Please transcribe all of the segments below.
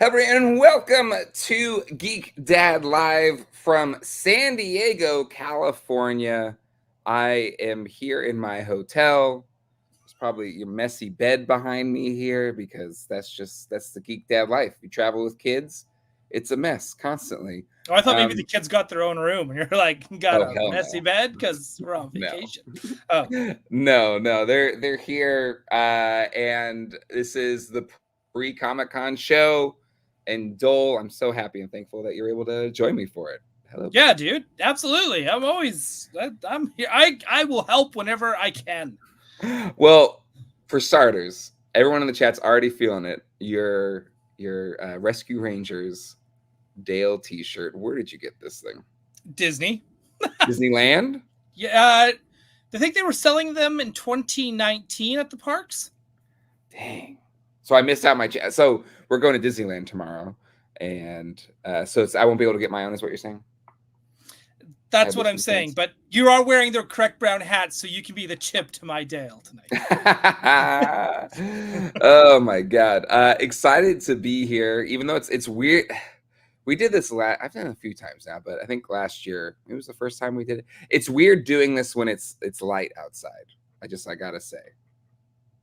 Hello, and welcome to Geek Dad Live from San Diego, California. I am here in my hotel. There's probably your messy bed behind me here because that's the Geek Dad life. You travel with kids, it's a mess constantly. Oh, I thought maybe the kids got their own room and you're like, got a messy bed because we're on vacation. No. Oh. No, they're here, and this is the pre-Comic-Con show. And Doell, I'm so happy and thankful that you're able to join me for it. Hello. Yeah, dude, absolutely. I'm here. I will help whenever I can. Well, for starters, everyone in the chat's already feeling it. Your Rescue Rangers Dale t-shirt. Where did you get this thing? Disney. Disneyland? Yeah. I think they were selling them in 2019 at the parks. Dang. So I missed out my chat. So we're going to Disneyland tomorrow. And so I won't be able to get my own, is what you're saying? That's what I'm saying. But you are wearing the correct brown hat, so you can be the Chip to my Dale tonight. Oh, my God. Excited to be here, even though it's weird. We did this I've done it a few times now, but I think last year it was the first time we did it. It's weird doing this when it's light outside. I gotta say,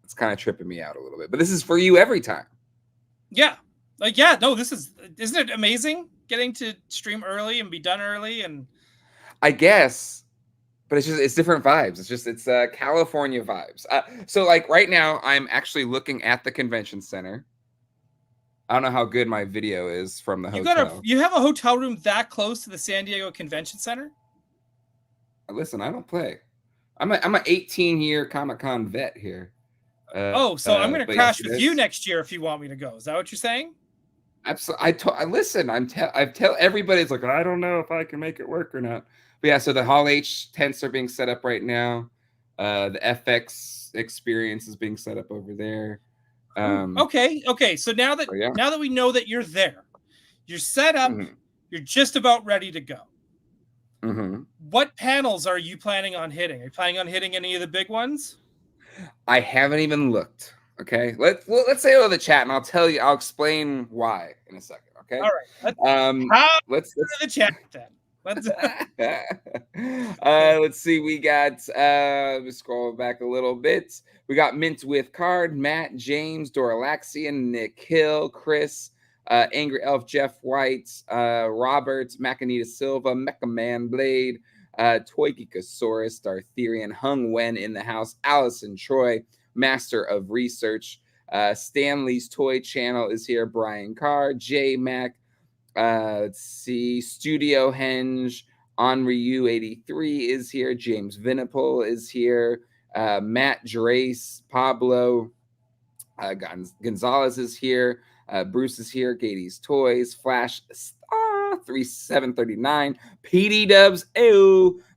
it's kind of tripping me out a little bit. But this is for you every time. Yeah, no, isn't it amazing getting to stream early and be done early? And I guess, but it's different vibes. It's California vibes. So like right now, I'm actually looking at the convention center. I don't know how good my video is from the hotel. You have a hotel room that close to the San Diego Convention Center? Listen, I don't play. I'm a 18-year Comic-Con vet here. So I'm going to crash with you next year if you want me to go. Is that what you're saying? Absolutely. Listen, I tell everybody, it's like, I don't know if I can make it work or not. But yeah, so the Hall H tents are being set up right now. The FX experience is being set up over there. Okay. So now that we know that you're there, you're set up, you're just about ready to go. Mm-hmm. What panels are you planning on hitting? Are you planning on hitting any of the big ones? I haven't even looked. Okay, let's say hello to the chat, and I'll explain why in a second. Okay. All right. Let's go to the chat then. Let's see. We got scroll back a little bit. We got Mint with Card, Matt, James, Doralaxian, Nick Hill, Chris, Angry Elf, Jeff White, Robert, Macanita Silva, Mecha Man Blade, Toy Geekosaurus, Dartherian, Hung Wen in the house, Allison Troy, Master of Research, Stanley's Toy Channel is here, Brian Carr, J Mac, let's see, Studio Henge, Onryu 83 is here, James Vinipol is here, Matt Drace, Pablo Gonzalez is here, Bruce is here, Gatey's Toys, Flash 3739, PD Dubs,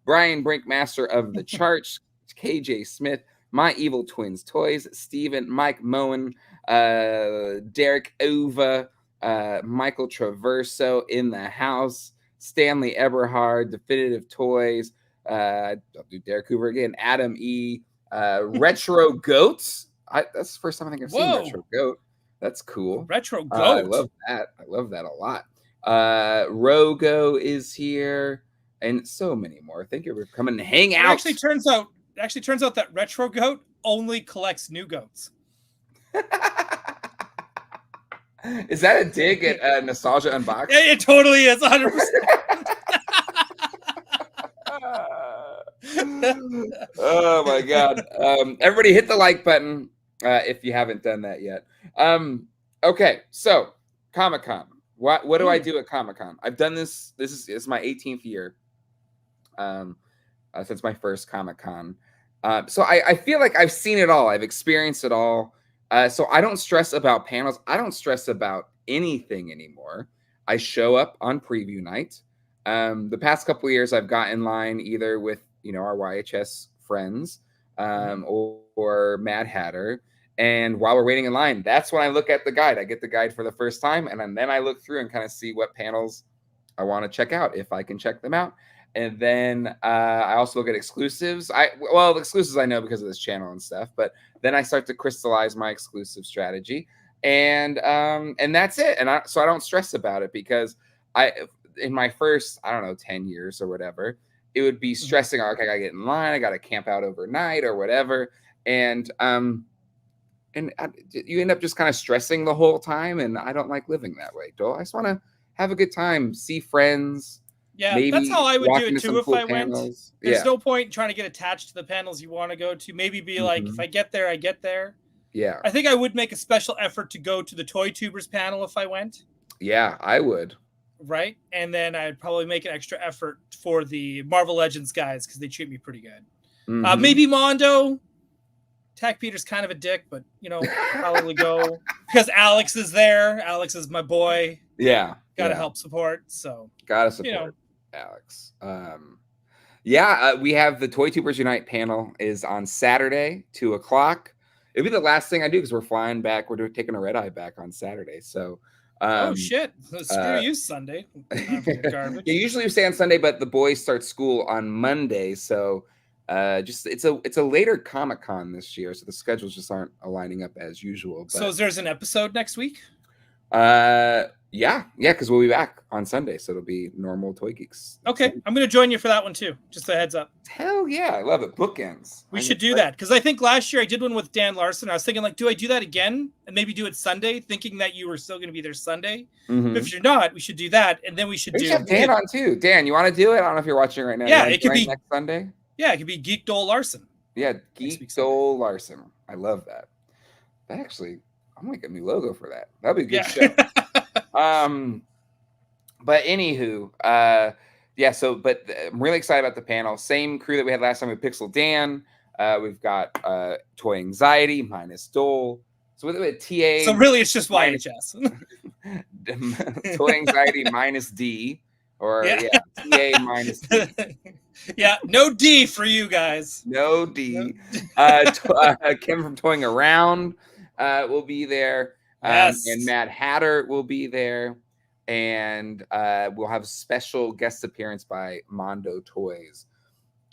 Brian Brink, Master of the Charts, KJ Smith, My Evil Twins Toys, Steven, Mike Moen, Derek Ova, Michael Traverso in the house, Stanley Eberhard, Definitive Toys, I'll do Derek Hoover again, Adam E, Retro Goats. That's the first time I think I've seen Retro Goat. That's cool. Retro Goat. I love that. I love that a lot. Rogo is here, and so many more. Thank you for coming and hang out. It actually turns out that Retro Goat only collects new goats. Is that a dig at Nostalgia Unboxed? It totally is, 100%. Oh my God. Everybody hit the like button if you haven't done that yet. Okay, so Comic-Con. What do I do at Comic-Con? I've done this. This is my 18th year since my first Comic-Con. So I feel like I've seen it all. I've experienced it all. So I don't stress about panels. I don't stress about anything anymore. I show up on preview night. The past couple of years, I've got in line either with our YHS friends or Mad Hatter. And while we're waiting in line, that's when I look at the guide. I get the guide for the first time, and then I look through and kind of see what panels I want to check out, if I can check them out. And then I also look at exclusives. The exclusives I know because of this channel and stuff, but then I start to crystallize my exclusive strategy. and that's it. And so I don't stress about it, because in my first, I don't know, 10 years or whatever, it would be stressing. Okay, I gotta get in line, I gotta camp out overnight or whatever, and you end up just kind of stressing the whole time, and I don't like living that way, Doel. I just want to have a good time, see friends. Yeah, maybe that's how I would do it too if cool I went. panels. There's no point in trying to get attached to the panels you want to go to. Maybe be like, if I get there, I get there. Yeah. I think I would make a special effort to go to the Toy Tubers panel if I went. Yeah, I would. Right? And then I'd probably make an extra effort for the Marvel Legends guys, because they treat me pretty good. Maybe Mondo. Tack Peter's kind of a dick, but, probably go. Because Alex is there. Alex is my boy. Yeah. Gotta help support. So. Gotta support Alex. We have the Toy Tubers Unite panel is on Saturday, 2:00. It'll be the last thing I do, because we're flying back. We're taking a red eye back on Saturday. So. Oh shit! Screw you, Sunday. Garbage. Yeah, usually we stay on Sunday, but the boys start school on Monday, so it's a later Comic-Con this year, so the schedules just aren't aligning up as usual. But, so there's an episode next week? Yeah, because we'll be back on Sunday, so it'll be normal Toy Geeks. Okay, I'm going to join you for that one too. Just a heads up. Hell yeah, I love it. Bookends. We should do that, because I think last year I did one with Dan Larson. I was thinking, like, do I do that again and maybe do it Sunday, thinking that you were still going to be there Sunday? But if you're not, we should do that, and then we should have Dan on too. Dan, you want to do it? I don't know if you're watching right now. Yeah, it could be next Sunday. Yeah, it could be Geek Doell Larson. Yeah, Geek Doell Larson. I love that. Actually, I'm gonna get a new logo for that. That'd be a good show. But anywho, but I'm really excited about the panel. Same crew that we had last time with Pixel Dan. We've got Toy Anxiety minus Doel. So with TA. So really, it's just YHS. Toy Anxiety minus D, or TA minus D. Yeah, no D for you guys. No D. Kim from Toying Around will be there. And Mad Hatter will be there. And we'll have a special guest appearance by Mondo Toys,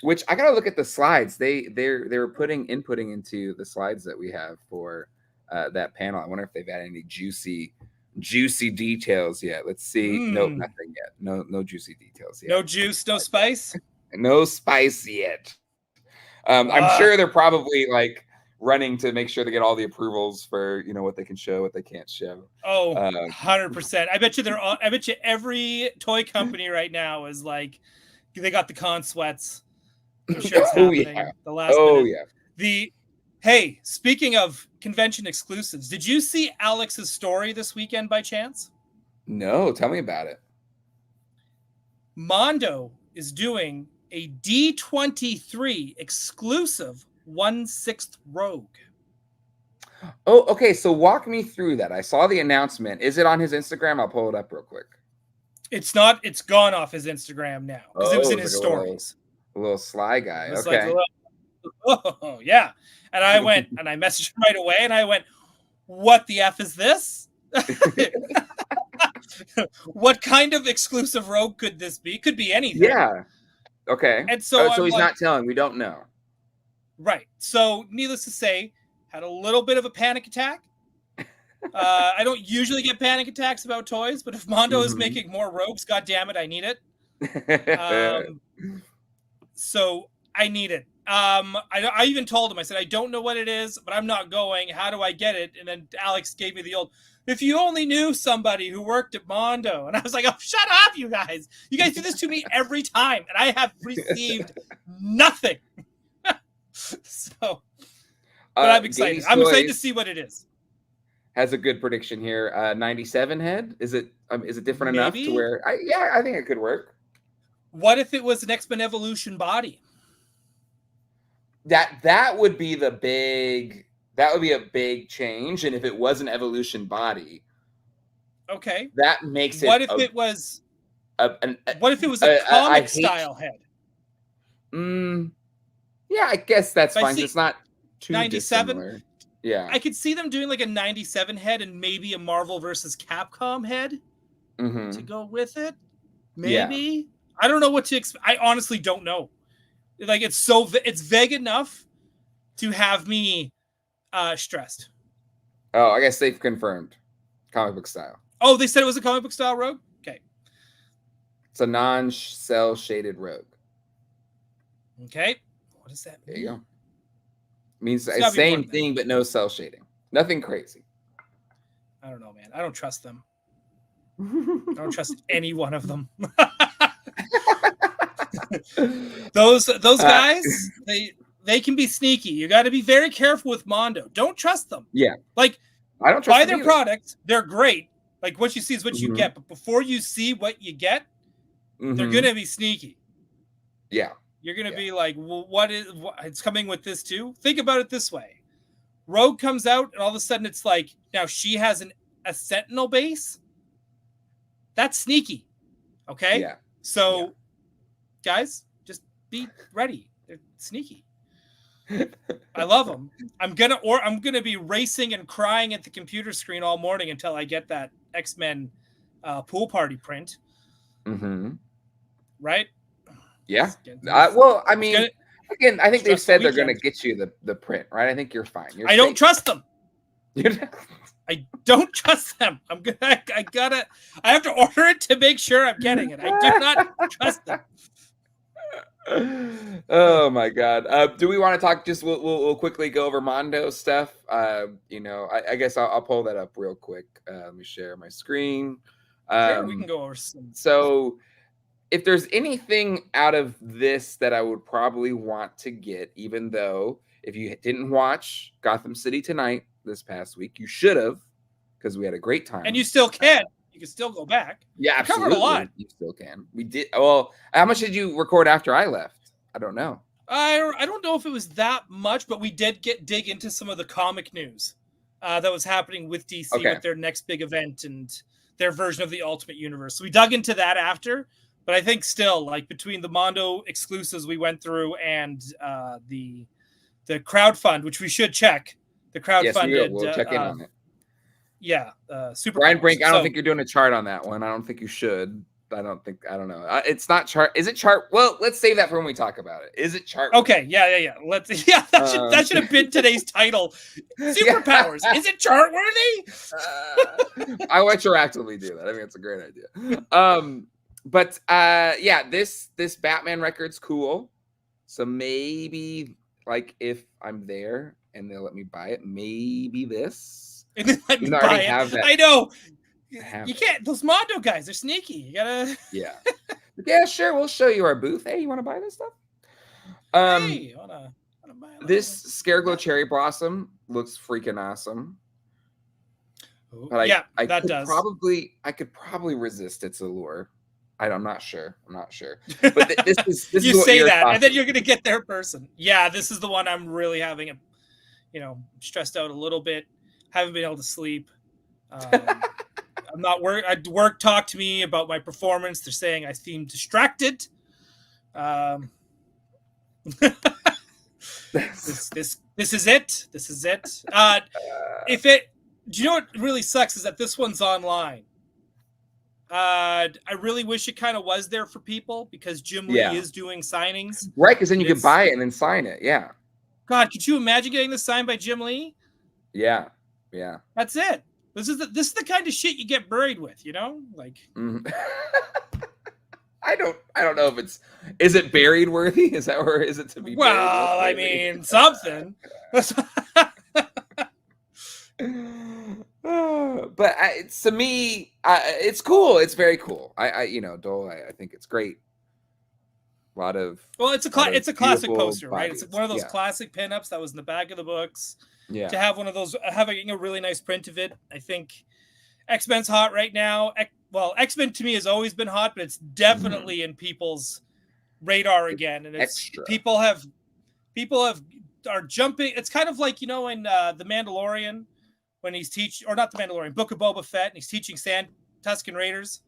which I gotta look at the slides. They were inputting into the slides that we have for that panel. I wonder if they've had any juicy details yet. Let's see. Nope, nothing yet. No juicy details yet. No juice, no spice. No spice yet. I'm sure they're probably like running to make sure to get all the approvals for what they can show, what they can't show. 100%. I bet you every toy company right now is like, they got the con sweats. I'm sure it's happening. Yeah. The last minute. Hey, speaking of convention exclusives, did you see Alex's story this weekend by chance? No, tell me about it. Mondo is doing a D23 exclusive 1/6 Rogue. Oh, okay. So walk me through that. I saw the announcement. Is it on his Instagram? I'll pull it up real quick. It's not. It's gone off his Instagram now, because it was in his stories. A little sly guy. Okay. Oh yeah. And I went and I messaged him right away, and I went, "What the F is this? What kind of exclusive Rogue could this be? Could be anything." Yeah. Okay. And so he's not telling. We don't know. Right. So needless to say, had a little bit of a panic attack. I don't usually get panic attacks about toys, but if Mondo is making more Rogues, God damn it, I need it. So I need it. I even told him, I said, I don't know what it is, but I'm not going. How do I get it? And then Alex gave me the old, if you only knew somebody who worked at Mondo. And I was like, oh, shut up, you guys. You guys do this to me every time. And I have received nothing. So, but I'm excited. I'm excited to see what it is. Has a good prediction here. 97 head. Is it different enough to where? I think it could work. What if it was an X-Men Evolution body? That would be the big. That would be a big change. And if it was an Evolution body, okay, that makes it. What if it was? What if it was a comic style head? Yeah, I guess that's fine. It's not too 97. Dissimilar. Yeah, I could see them doing like a 97 head and maybe a Marvel versus Capcom head to go with it. Maybe I don't know what to expect. I honestly don't know. Like it's vague enough to have me stressed. Oh, I guess they've confirmed. Comic book style. Oh, they said it was a comic book style Rogue? Okay. It's a non-cell shaded Rogue. Okay. What does that mean? There you go. Means the same thing, but no cell shading. Nothing crazy. I don't know, man. I don't trust them. I don't trust any one of them. Those guys, they can be sneaky. You got to be very careful with Mondo. Don't trust them. Yeah. Like, I don't trust buy them their products. They're great. Like, what you see is what you get. But before you see what you get, they're going to be sneaky. Yeah. You're going to be like, well, it's coming with this too? Think about it this way. Rogue comes out, and all of a sudden it's like, now she has a Sentinel base. That's sneaky. Okay? Yeah. So, guys, just be ready. They're sneaky. I love them. I'm gonna be racing and crying at the computer screen all morning until I get that X-Men pool party print. Right? Yeah. Well, I mean, again, I think they've said they're going to get you the print, right? I think you're fine. I don't trust them. I don't trust them. I have to order it to make sure I'm getting it. I do not trust them. Oh my God. Do we want to talk? We'll quickly go over Mondo stuff. I guess I'll pull that up real quick. Let me share my screen. Sure, we can go over some. So if there's anything out of this that I would probably want to get, even though if you didn't watch Gotham City Tonight this past week, you should have, because we had a great time. And you still can. You can still go back. Yeah, absolutely. Covered a lot. You still can. We did. Well, how much did you record after I left? I don't know. I don't know if it was that much, but we did dig into some of the comic news that was happening with DC with their next big event and their version of the Ultimate Universe. So we dug into that after. But I think still, like, between the Mondo exclusives we went through and the crowdfund, which we should check, the crowdfunded. Yes, we'll check in on it. Yeah, super. Brian Brink, I don't think you're doing a chart on that one. I don't think you should. I don't know. It's not chart. Is it chart? Well, let's save that for when we talk about it. Is it chart? Okay, yeah. That should have been today's title. Superpowers. Is it chart worthy? I retroactively do that. I think it's a great idea. But this Batman record's cool. So maybe, like, if I'm there and they'll let me buy it, maybe this. And then let me buy it. I know. You can't. Those Mondo guys, they're sneaky. You gotta. Yeah. Yeah, sure. We'll show you our booth. Hey, you want to buy this stuff? Hey, wanna buy this Scareglow Cherry Blossom looks freaking awesome. But I could probably resist its allure. I'm not sure. But this is you say that, and then you're gonna get their person. Yeah, this is the one I'm really having stressed out a little bit. Haven't been able to sleep. I'm not work talked to me about my performance. They're saying I seem distracted. This is it. This is it. Do you know what really sucks is that this one's online. I really wish it kind of was there for people because Jim Lee is doing signings. Right, because then you can buy it and then sign it. Yeah. God, could you imagine getting this signed by Jim Lee? Yeah. That's it. This is the kind of shit you get buried with, like. I don't know if is it buried worthy? Is that or is it to be? Well, I mean something. But to me, it's cool. It's very cool. Doell, I think it's great. A lot of it's a classic poster, right? It's one of those classic pinups that was in the back of the books. Yeah. To have one of those, having a really nice print of it, I think X-Men's hot right now. X-Men to me has always been hot, but it's definitely in people's radar again, and it's extra. People are jumping. It's kind of like in the Mandalorian when he's not the Mandalorian, Book of Boba Fett, and he's teaching Tusken Raiders.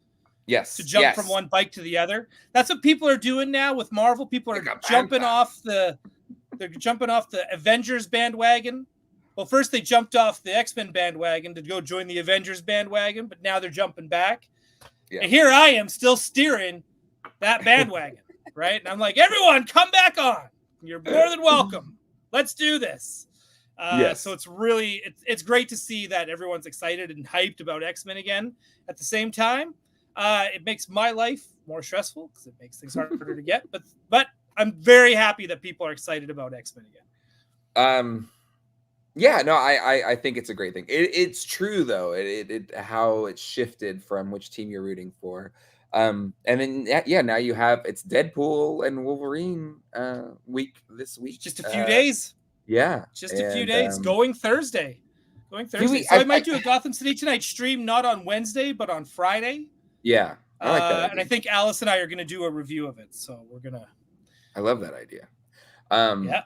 Yes. To jump from one bike to the other. That's what people are doing now with Marvel. People are jumping off the Avengers bandwagon. Well, first they jumped off the X-Men bandwagon to go join the Avengers bandwagon, but now they're jumping back. Yeah. And here I am still steering that bandwagon, right? And I'm like, everyone, come back on. You're more than welcome. Let's do this. Yes. So it's great to see that everyone's excited and hyped about X-Men again. At the same time, it makes my life more stressful because it makes things harder to get. But I'm very happy that people are excited about X-Men again. Yeah, no, I think it's a great thing. It's true though. How it shifted from which team you're rooting for. And then now you have it's Deadpool and Wolverine week this week. Just a few days. Yeah. Just a few days. Going Thursday. So I might do a Gotham City Tonight stream, not on Wednesday, but on Friday. Yeah. I like that idea. And I think Alice and I are going to do a review of it. So we're going to. I love that idea. Yeah.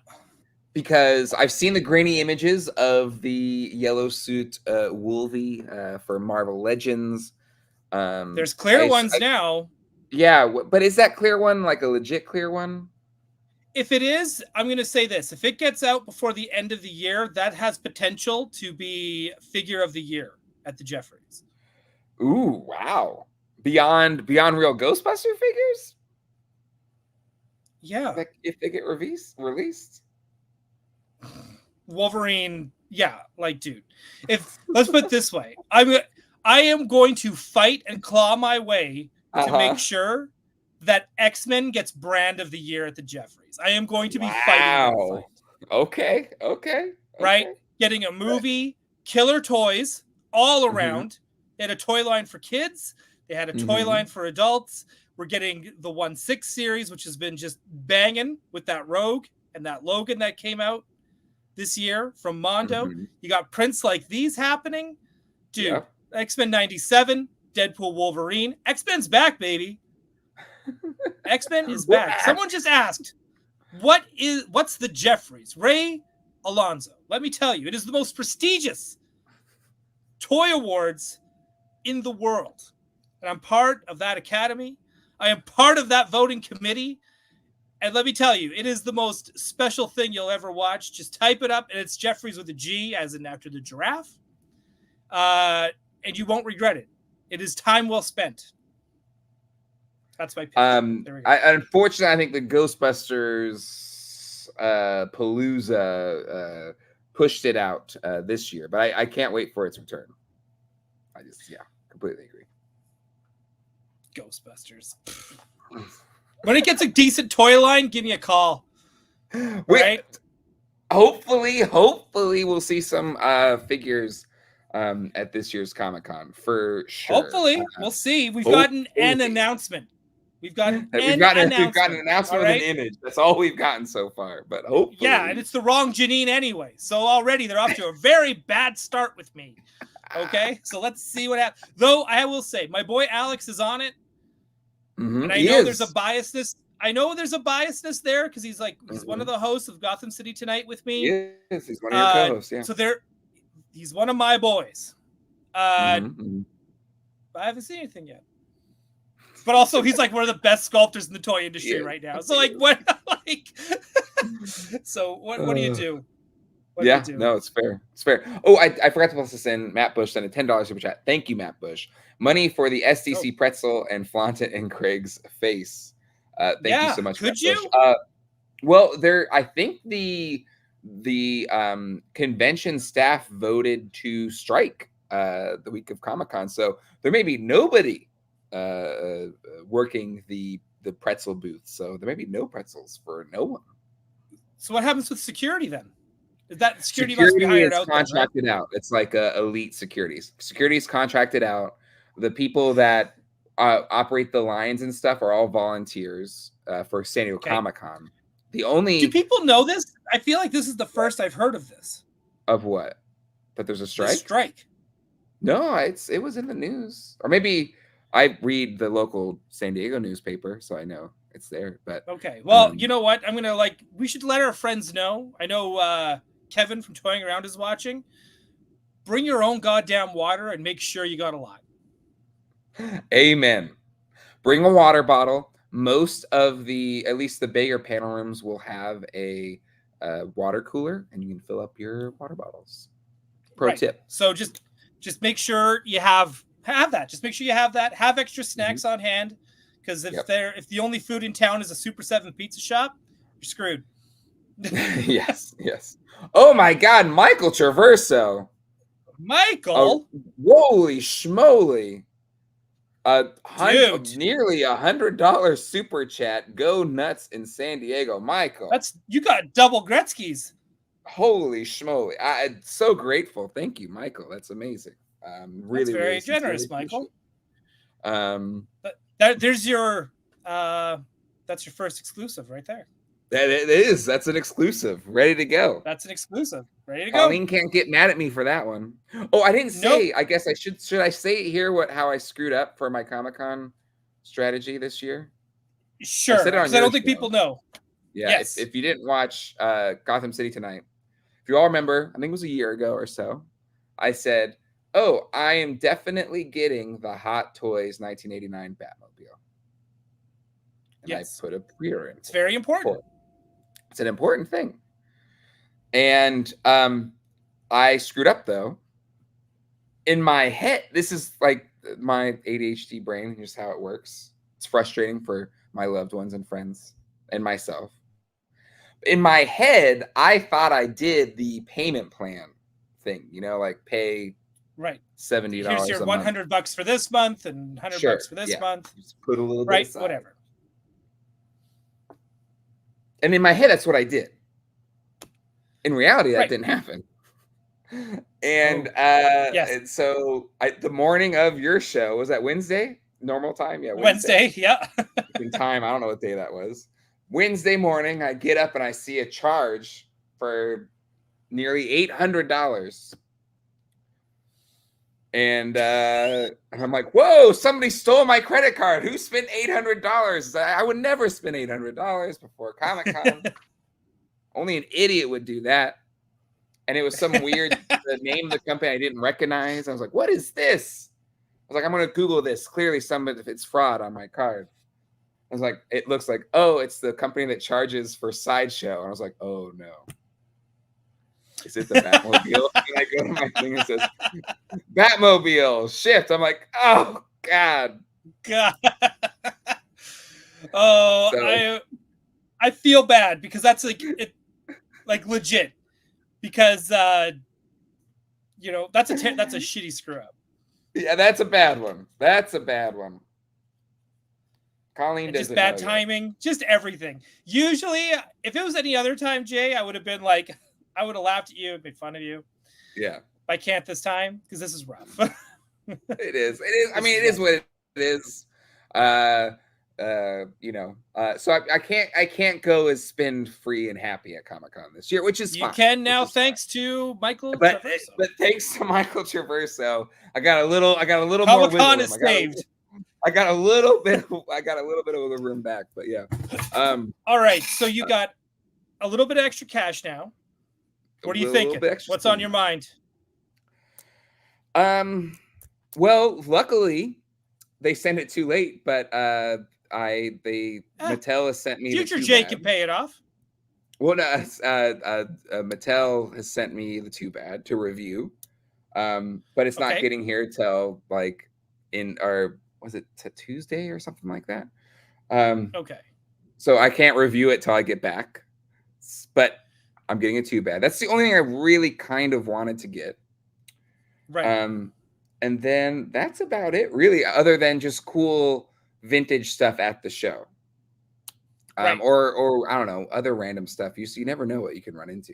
Because I've seen the grainy images of the yellow suit Wolvie for Marvel Legends. There's clear ones now. Yeah, but is that clear one like a legit clear one? If it is, I'm going to say this. If it gets out before the end of the year, that has potential to be figure of the year at the Jeffries. Ooh, wow. Beyond real Ghostbuster figures? Yeah. Like if they get released? Wolverine, yeah, like dude. If let's put it this way, I am going to fight and claw my way to make sure that X-Men gets brand of the year at the Jeffries. I am going to be fighting. Okay. Right? Getting a movie, killer toys all around. They had a toy line for kids. They had a toy line for adults. We're getting the 1/6 series, which has been just banging with that Rogue and that Logan that came out this year from Mondo. You got prints like these happening. Dude, yeah. X-Men 97, Deadpool Wolverine. X-Men's back, baby. X-Men is back. Someone just asked, what's the Jeffries? Ray Alonso. Let me tell you, it is the most prestigious toy awards in the world. And I'm part of that academy. I am part of that voting committee. And let me tell you, it is the most special thing you'll ever watch. Just type it up, and it's Jeffries with a G, as in after the giraffe. And you won't regret it. It is time well spent. That's my pick. Unfortunately, I think the Ghostbusters Palooza pushed it out this year, but I can't wait for its return. I just, completely agree. Ghostbusters. When it gets a decent toy line, give me a call. Right? Hopefully we'll see some figures at this year's Comic-Con for sure. Hopefully, we'll see. We've gotten an announcement. We've gotten an announcement with an image. That's all we've gotten so far. But hopefully, yeah, and it's the wrong Janine anyway. So already they're off to a very bad start with me. Okay, so let's see what happens. Though I will say, my boy Alex is on it. And I know there's a biasness. I know there's a biasness there because he's one of the hosts of Gotham City Tonight with me. Yes, he's one of your co-hosts. Yeah. So he's one of my boys. I haven't seen anything yet. But also, he's like one of the best sculptors in the toy industry right now. So what? So what do you do? No, it's fair. It's fair. Oh, I forgot to post this in. Matt Bush sent a $10 super chat. Thank you, Matt Bush. Money for the SDC pretzel and flaunt it in Craig's face. Thank you so much. Could you? Well, I think the convention staff voted to strike the week of Comic-Con, so there may be nobody working the pretzel booth. So there may be no pretzels for no one. So what happens with security then? Is that security must be hired out? Contracted out. It's like elite securities. Security's contracted out. The people that operate the lines and stuff are all volunteers for San Diego Comic-Con. Do people know this? I feel like this is the first I've heard of this. Of what? That there's a strike? The strike. No, it was in the news. Or maybe I read the local San Diego newspaper, so I know it's there. But okay. Well, you know what? I'm gonna we should let our friends know. I know Kevin from Toying Around is watching. Bring your own goddamn water and make sure you got a lot. Amen. Bring a water bottle. Most of at least the bigger panel rooms will have a water cooler, and you can fill up your water bottles. Pro tip. So just make sure you have that. Just make sure you have that. Have extra snacks on hand, because if the only food in town is a Super 7 pizza shop, you're screwed. Yes. Oh my God, Michael Traverso. Michael, holy schmoly. dude, Nearly $100 super chat. Go nuts in San Diego, Michael. you got double Gretzky's. Holy schmoly! I'm so grateful. Thank you, Michael. That's amazing. That's very really generous, Michael. There's your that's your first exclusive right there. That it is. That's an exclusive. Ready to go. That's an exclusive. Ready to go. Colleen can't get mad at me for that one. Oh, I didn't say. I guess I should. Should I say here how I screwed up for my Comic-Con strategy this year? Sure. Because I don't think people know. Yeah. Yes. If you didn't watch Gotham City Tonight, if you all remember, I think it was a year ago or so, I said, "Oh, I am definitely getting the Hot Toys 1989 Batmobile." And yes. I put a pre-order in. It's very important. It's an important thing. And I screwed up though. In my head, this is like my ADHD brain, just how it works. It's frustrating for my loved ones and friends and myself. In my head, I thought I did the payment plan thing, like pay $70. Here's your $100 for this month and $100 for this month. Just put a little bit aside. Whatever. And in my head, that's what I did. In reality, that didn't happen. And and so the morning of your show, was that Wednesday? Normal time? Yeah, Wednesday, yeah. In time, I don't know what day that was. Wednesday morning, I get up and I see a charge for nearly $800. And I'm like, whoa, somebody stole my credit card. Who spent $800? I would never spend $800 before Comic-Con. Only an idiot would do that. And it was some weird the name of the company I didn't recognize. I was like, what is this? I was like, I'm going to Google this. Clearly, if it's fraud on my card. I was like, it looks like, oh, it's the company that charges for Sideshow. And I was like, oh, no. Is it the Batmobile? And I go to my thing and it says, Batmobile, shift. I'm like, oh, God. Oh, so, I feel bad because that's like legit. Because that's a shitty screw up. Yeah, that's a bad one. Colleen does just bad timing, just everything. Usually, if it was any other time, Jay, I would have been like, I would have laughed at you, made fun of you. Yeah. I can't this time because this is rough. It is. I mean, it is what it is. So I can't go as spend free and happy at Comic-Con this year, which is fine. You can now, thanks to Michael Traverso. But thanks to Michael Traverso, I got a little more Comic-Con is saved. I got a little bit of the room back, but yeah. All right, so you got a little bit of extra cash now. What are you thinking? What's on your mind? Well, luckily they sent it too late, but Mattel has sent me future Jay can pay it off. Well, no, Mattel has sent me the too bad to review, but it's not getting here till like was it Tuesday or something like that? Okay. So I can't review it till I get back, but I'm getting it too bad. That's the only thing I really kind of wanted to get. Right. And then that's about it, really, other than just cool vintage stuff at the show. Or I don't know, other random stuff. You never know what you can run into.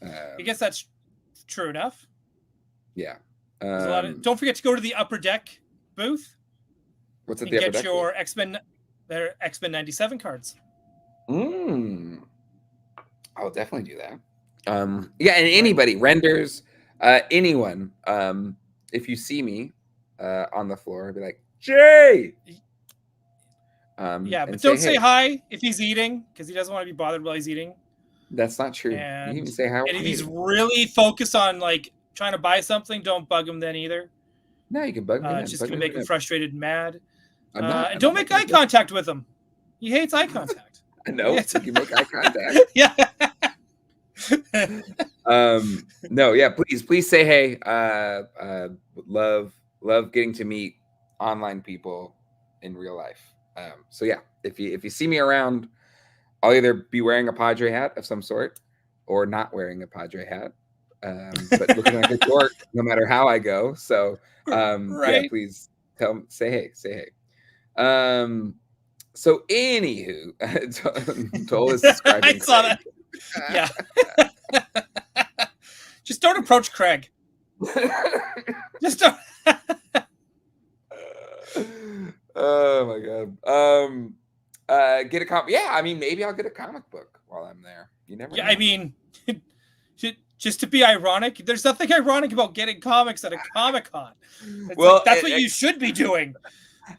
I guess that's true enough. Yeah. Don't forget to go to the Upper Deck booth. What's at the Upper Deck? Get your their X-Men 97 cards. I'll definitely do that. Yeah, and anybody, renders, anyone, if you see me on the floor, I'd be like, Jay! Yeah, but don't say hi if he's eating, because he doesn't want to be bothered while he's eating. That's not true. And you can say hi. And if he's really focused on like trying to buy something, don't bug him then either. No, you can bug me. It's just going to make him frustrated and mad. And don't make eye contact with him. He hates eye contact. No, you can make eye contact. Yeah. No, yeah, please say hey. Love getting to meet online people in real life. So yeah, if you see me around, I'll either be wearing a Padre hat of some sort or not wearing a Padre hat. But looking like a dork no matter how I go. So yeah, please say hey. So anywho, Doell is describing I saw that. Yeah. Just don't approach Craig. Just don't. Oh my god. Get a comic. Yeah, I mean, maybe I'll get a comic book while I'm there. You never know. I mean, just to be ironic, there's nothing ironic about getting comics at a Comic-Con. Well, like, that's what you should be doing.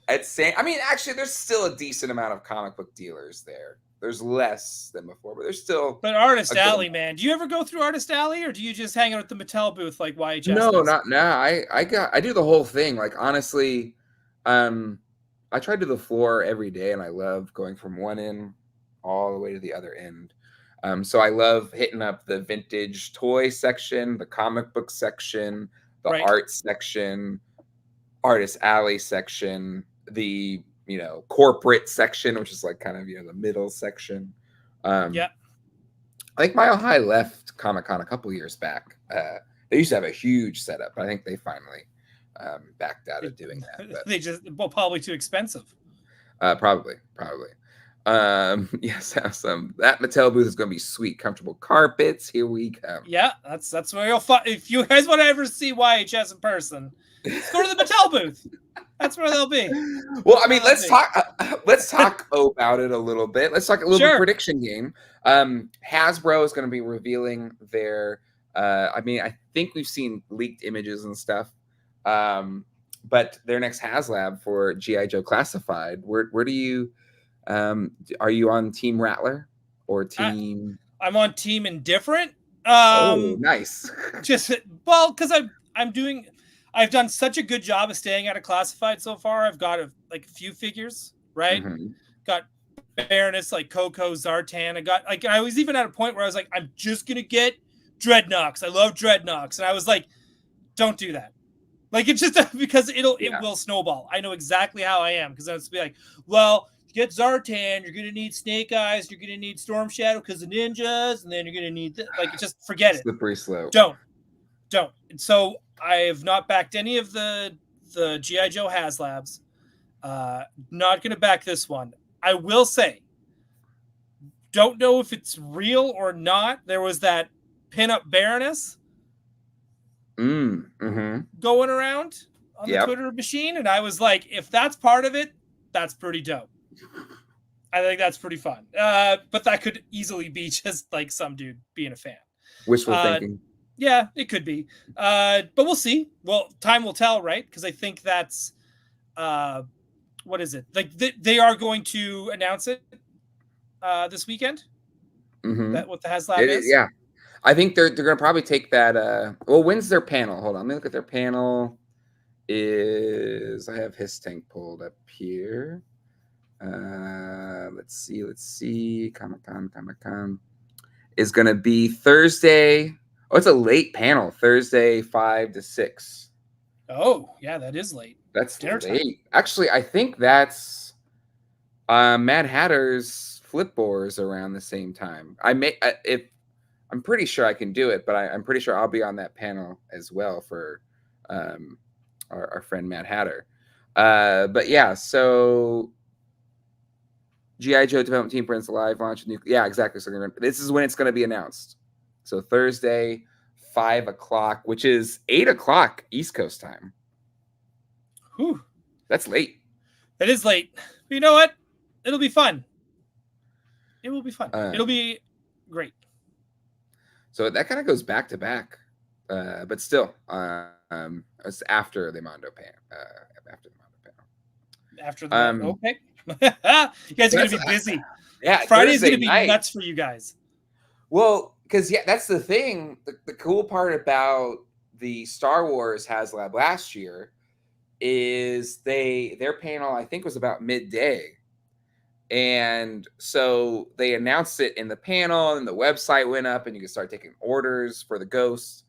I mean, actually, there's still a decent amount of comic book dealers there. There's less than before, but there's still. But Artist Alley, man, do you ever go through Artist Alley, or do you just hang out at the Mattel booth like YHS? No, not now. I do the whole thing. Like honestly, I try to do the floor every day, and I love going from one end all the way to the other end. So I love hitting up the vintage toy section, the comic book section, the art section, Artist Alley section, the corporate section, which is like kind of the middle section. Yeah. I think Mile High left Comic-Con a couple years back. They used to have a huge setup, but I think they finally backed out of doing that. But, they just probably too expensive. Probably. Yes, awesome. That Mattel booth is going to be sweet. Comfortable carpets. Here we come. Yeah, that's where you'll find. If you guys want to ever see YHS in person, let's go to the Mattel booth. That's where they'll be. Well, I mean, let's talk about it a little bit. Let's talk a little bit prediction game. Hasbro is going to be revealing their. I mean, I think we've seen leaked images and stuff. But their next HasLab for GI Joe Classified. Where do you? Are you on Team Rattler or Team? I'm on Team Indifferent. Oh, nice. Because I've done such a good job of staying out of Classified so far. I've got a few figures, right? Mm-hmm. Got Baroness like Coco, Zartan. I was even at a point where I was like, I'm just gonna get Dreadnoks. I love Dreadnoks, and I was like, don't do that. Like, it's just because it will snowball. I know exactly how I am, because I was be like, well, get Zartan, you're gonna need Snake Eyes, you're gonna need Storm Shadow because of ninjas, and then you're gonna need just forget it. Slippery slope. Don't. And so I have not backed any of the GI Joe HasLabs. Not gonna back this one. I will say, don't know if it's real or not. There was that pinup Baroness going around on the Twitter machine, and I was like, if that's part of it, that's pretty dope. I think that's pretty fun. But that could easily be just like some dude being a fan. Wishful thinking. Yeah, it could be. But we'll see. Well, time will tell, right? Because I think that's what is it? Like they are going to announce it this weekend. That what the HasLab is. Yeah, I think they're going to probably take that. Well, when's their panel? Hold on, let me look at their panel. I have his tank pulled up here. Let's see. Comic-Con is going to be Thursday. Oh, it's a late panel. Thursday, 5 to 6. Oh, yeah, that is late. That's late. Time. Actually, I think that's Mad Hatter's Flip Boars around the same time. I'm pretty sure I can do it, but I'm pretty sure I'll be on that panel as well for our friend Mad Hatter. But yeah, so GI Joe Development Team Prince Live launch new. Yeah, exactly. So this is when it's going to be announced. So Thursday, 5 o'clock, which is 8 o'clock East Coast time. Whew. That's late. That is late. But you know what? It'll be fun. It will be fun. It'll be great. So that kind of goes back to back, but still, it's after the Mondo panel. After the Mondo panel. Okay. You guys are going to be busy. Yeah, Friday's going to be nuts for you guys. Well, because that's the thing. The cool part about the Star Wars HasLab last year is their panel, I think, was about midday. And so they announced it in the panel, and the website went up, and you could start taking orders for the ghosts.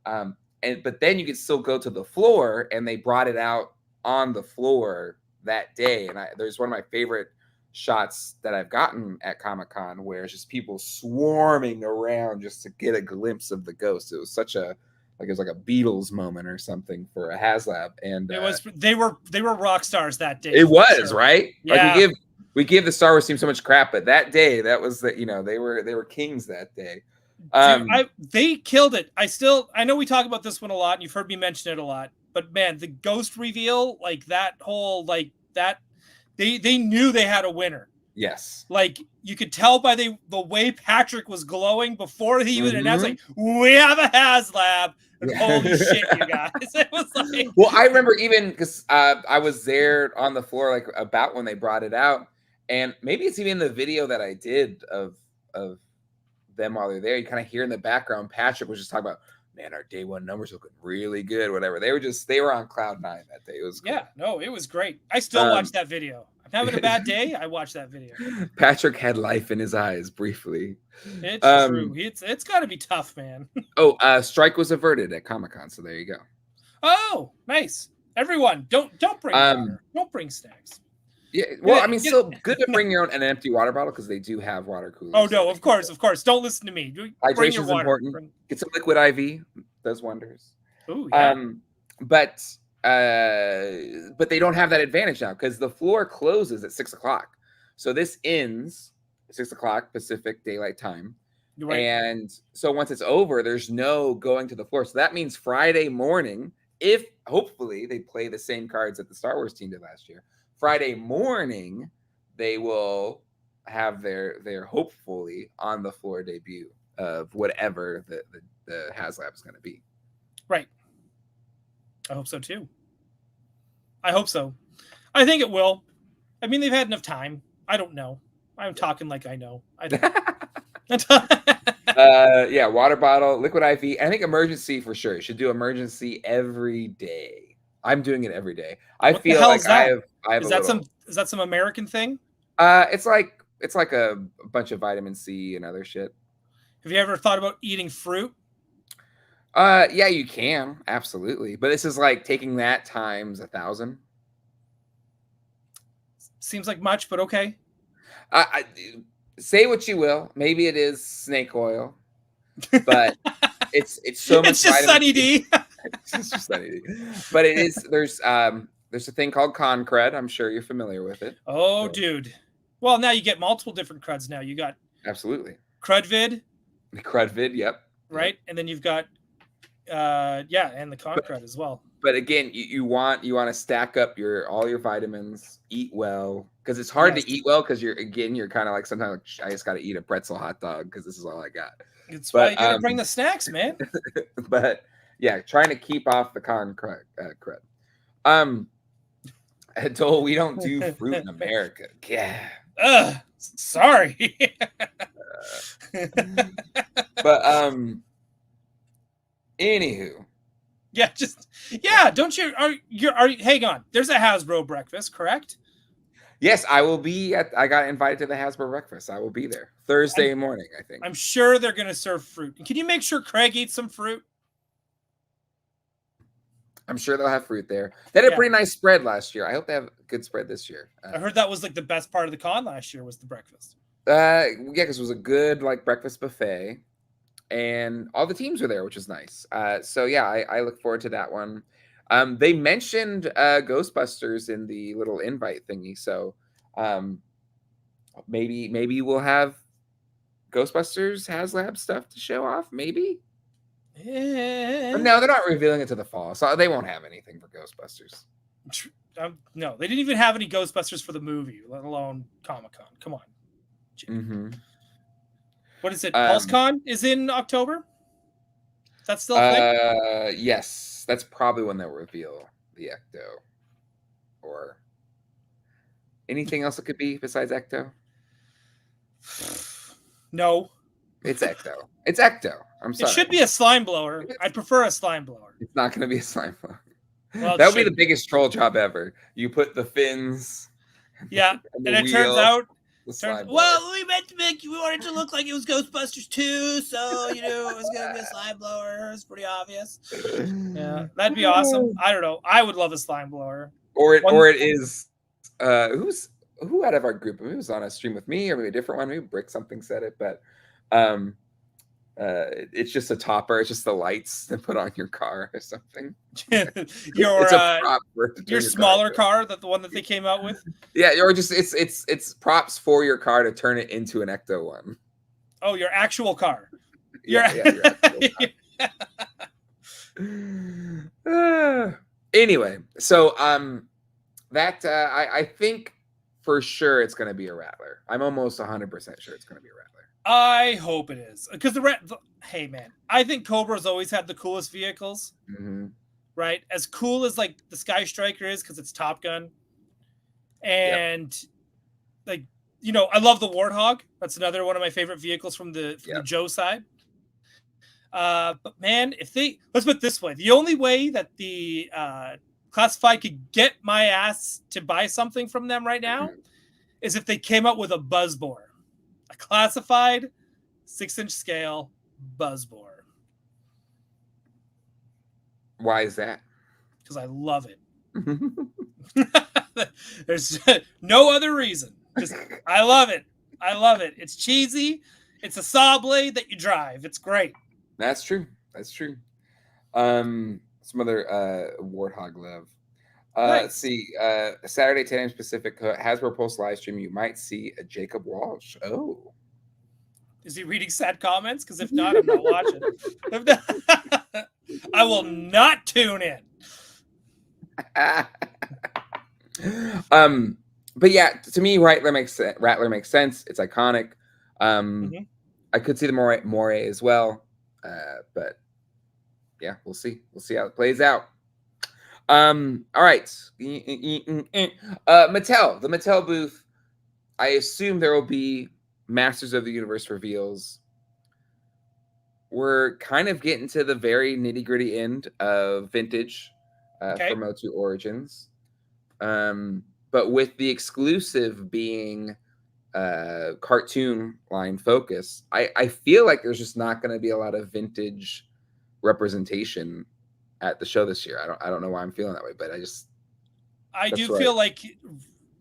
But then you could still go to the floor, and they brought it out on the floor that day. And there's one of my favorite shots that I've gotten at Comic-Con where it's just people swarming around just to get a glimpse of the ghost. It was such a it was like a Beatles moment or something for a HasLab, and it was they were rock stars that day. It was sure. Right. Yeah. Like we give the Star Wars team so much crap, but that day, that was the they were kings that day. Dude, they killed it. I know we talk about this one a lot, and you've heard me mention it a lot. But man, the ghost reveal, like that whole they knew they had a winner. Yes. Like you could tell by the way Patrick was glowing before he even announced, like, we have a HasLab. And holy shit, you guys. It was like, well, I remember even because I was there on the floor like about when they brought it out. And maybe it's even the video that I did of them while they're there. You kind of hear in the background, Patrick was just talking about, man, our day one numbers looking really good, whatever. They were on cloud 9 that day. It was cool. Yeah, no, it was great. I still watch that video. I'm having a bad day. I watch that video. Patrick had life in his eyes briefly. It's true. It's got to be tough, man. Strike was averted at Comic-Con, so there you go. Oh, nice. Everyone, don't bring water. Don't bring snacks. Yeah, well, I mean, still good to bring your own an empty water bottle because they do have water coolers. Oh no, of course. Don't listen to me. Hydration is important. Get some liquid IV, does wonders. Ooh, yeah. But they don't have that advantage now because the floor closes at 6:00. So this ends 6:00 Pacific Daylight Time, Right. And so once it's over, there's no going to the floor. So that means Friday morning, if hopefully they play the same cards that the Star Wars team did last year. Friday morning, they will have their hopefully on the floor debut of whatever the HasLab is going to be. Right. I hope so too. I hope so. I think it will. I mean, they've had enough time. I don't know. I'm talking like I know. I don't. Yeah, water bottle, liquid IV. I think emergency for sure. You should do emergency every day. I'm doing it every day. I feel like I have. Is that some American thing? It's like a bunch of vitamin C and other shit. Have you ever thought about eating fruit? Yeah, you can absolutely, but this is like taking that times 1,000. Seems like much, but okay. I say what you will. Maybe it is snake oil, but it's so much. It's just Sunny D. It's just Sunny D. But it is. There's a thing called con cred. I'm sure you're familiar with it. Oh, so. Dude. Well, now you get multiple different creds. Now you got absolutely Crudvid. Crudvid, yep. Right, and then you've got and the con cred as well. But again, you want to stack up all your vitamins, eat well, because it's hard to eat well because you're kind of like sometimes like, I just got to eat a pretzel hot dog because this is all I got. It's why you got to bring the snacks, man. But yeah, trying to keep off the con cred. Doell, we don't do fruit in America. Yeah. Sorry. But anywho. Yeah, don't you hang on. There's a Hasbro breakfast, correct? Yes, I will be I got invited to the Hasbro breakfast. I will be there Thursday morning, I think. I'm sure they're going to serve fruit. Can you make sure Craig eats some fruit? I'm sure they'll have fruit there. They had a pretty nice spread last year. I hope they have a good spread this year. I heard that was like the best part of the con last year was the breakfast. Yeah, because it was a good like breakfast buffet. And all the teams were there, which is nice. So yeah, I look forward to that one. They mentioned Ghostbusters in the little invite thingy, so maybe we'll have Ghostbusters HasLab stuff to show off. Maybe. But no, they're not revealing it to the fall, so they won't have anything for Ghostbusters. No, they didn't even have any Ghostbusters for the movie, let alone Comic-Con. Come on. Mm-hmm. What is it? PulseCon is in October? That's still a thing? Yes. That's probably when they'll reveal the Ecto. Or anything else it could be besides Ecto? No. It's Ecto. It's Ecto. I'm sorry. It should be a slime blower. I'd prefer a slime blower. It's not going to be a slime blower. Well, that would be the biggest troll job ever. You put the fins. Yeah. And it turns out we wanted to look like it was Ghostbusters 2, so it was gonna be a slime blower. It's pretty obvious. Yeah, that'd be awesome. I don't know. I would love a slime blower. Or it is who's who out of our group, maybe it was on a stream with me or maybe a different one, maybe Brick something said it, but it's just a topper, it's just the lights that put on your car or something. It's a prop for your smaller car, that the one that they came out with. Yeah, or just it's props for your car to turn it into an Ecto one. Oh, your actual car. Your actual car. Anyway, so that I think for sure it's going to be a Rattler. I'm almost 100% sure it's going to be a Rattler. I hope it is, because hey man, I think Cobra's always had the coolest vehicles. Mm-hmm. Right, as cool as like the Sky Striker is because it's Top Gun, and like I love the Warthog. That's another one of my favorite vehicles from the Joe side. But man, let's put it this way: the only way that the Classified could get my ass to buy something from them right now is if they came up with a Buzzbore, a Classified 6-inch scale Buzzbore. Why is that? Because I love it. There's no other reason. Just I love it. I love it. It's cheesy. It's a saw blade that you drive. It's great. That's true. That's true. Some other Warthog love. Nice. Let's see. Saturday 10 a.m. Pacific, Hasbro post live stream. You might see a Jacob Walsh. Oh. Is he reading sad comments? Because if not, I'm not watching. I will not tune in. But yeah, to me, Rattler makes sense. It's iconic. I could see the Moray as well. But yeah, we'll see. We'll see how it plays out. All right. Mattel, the Mattel booth. I assume there will be Masters of the Universe reveals. We're kind of getting to the very nitty-gritty end of vintage for Motu Origins. But with the exclusive being cartoon line focus, I feel like there's just not going to be a lot of vintage representation at the show this year. I don't know why I'm feeling that way, but I do feel like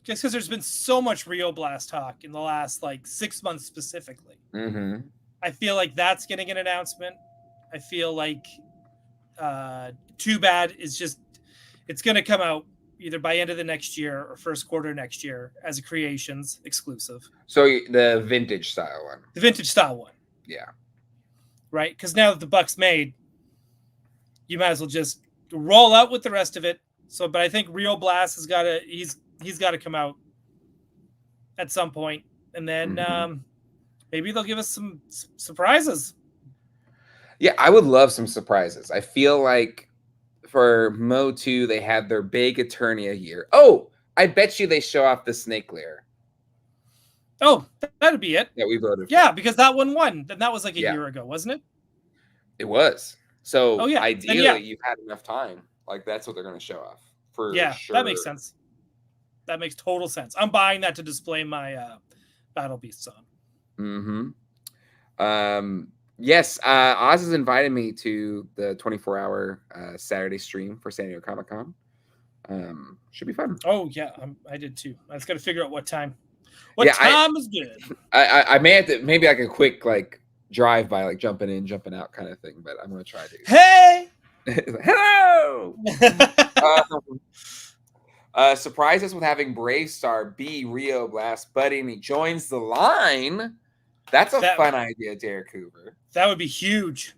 just because there's been so much Rio Blast talk in the last 6 months specifically. Mm-hmm. I feel like that's getting an announcement. I feel like Too Bad is it's going to come out either by end of the next year or first quarter next year as a Creations exclusive. So the vintage style one. The vintage style one. Yeah. Right? Because now that the buck's made, you might as well just roll out with the rest of it. So, but I think Rio Blast has got to, he's got to come out at some point, and then maybe they'll give us some surprises. Yeah, I would love some surprises. I feel like for Motu, they had their big Eternia year. Oh, I bet you they show off the Snake Lair. Oh, that'd be it. That we voted for. Yeah, because that one won. And that was like a year ago, wasn't it? It was. So ideally, you've had enough time. Like, that's what they're going to show off. For sure. That makes sense. That makes total sense. I'm buying that to display my Battle Beasts on. Mm-hmm. Yes, Oz has invited me to the 24-hour Saturday stream for San Diego Comic-Con. Should be fun. Oh, yeah, I did too. I just got to figure out what time. What time is good? I may have to, maybe like a quick drive by, jumping in, jumping out kind of thing, but I'm going to try to. Hey! Hello! Surprise us with having Brave Star be Rio Blast Buddy, and he joins the line. That's a fun idea, Derek Hoover. That would be huge.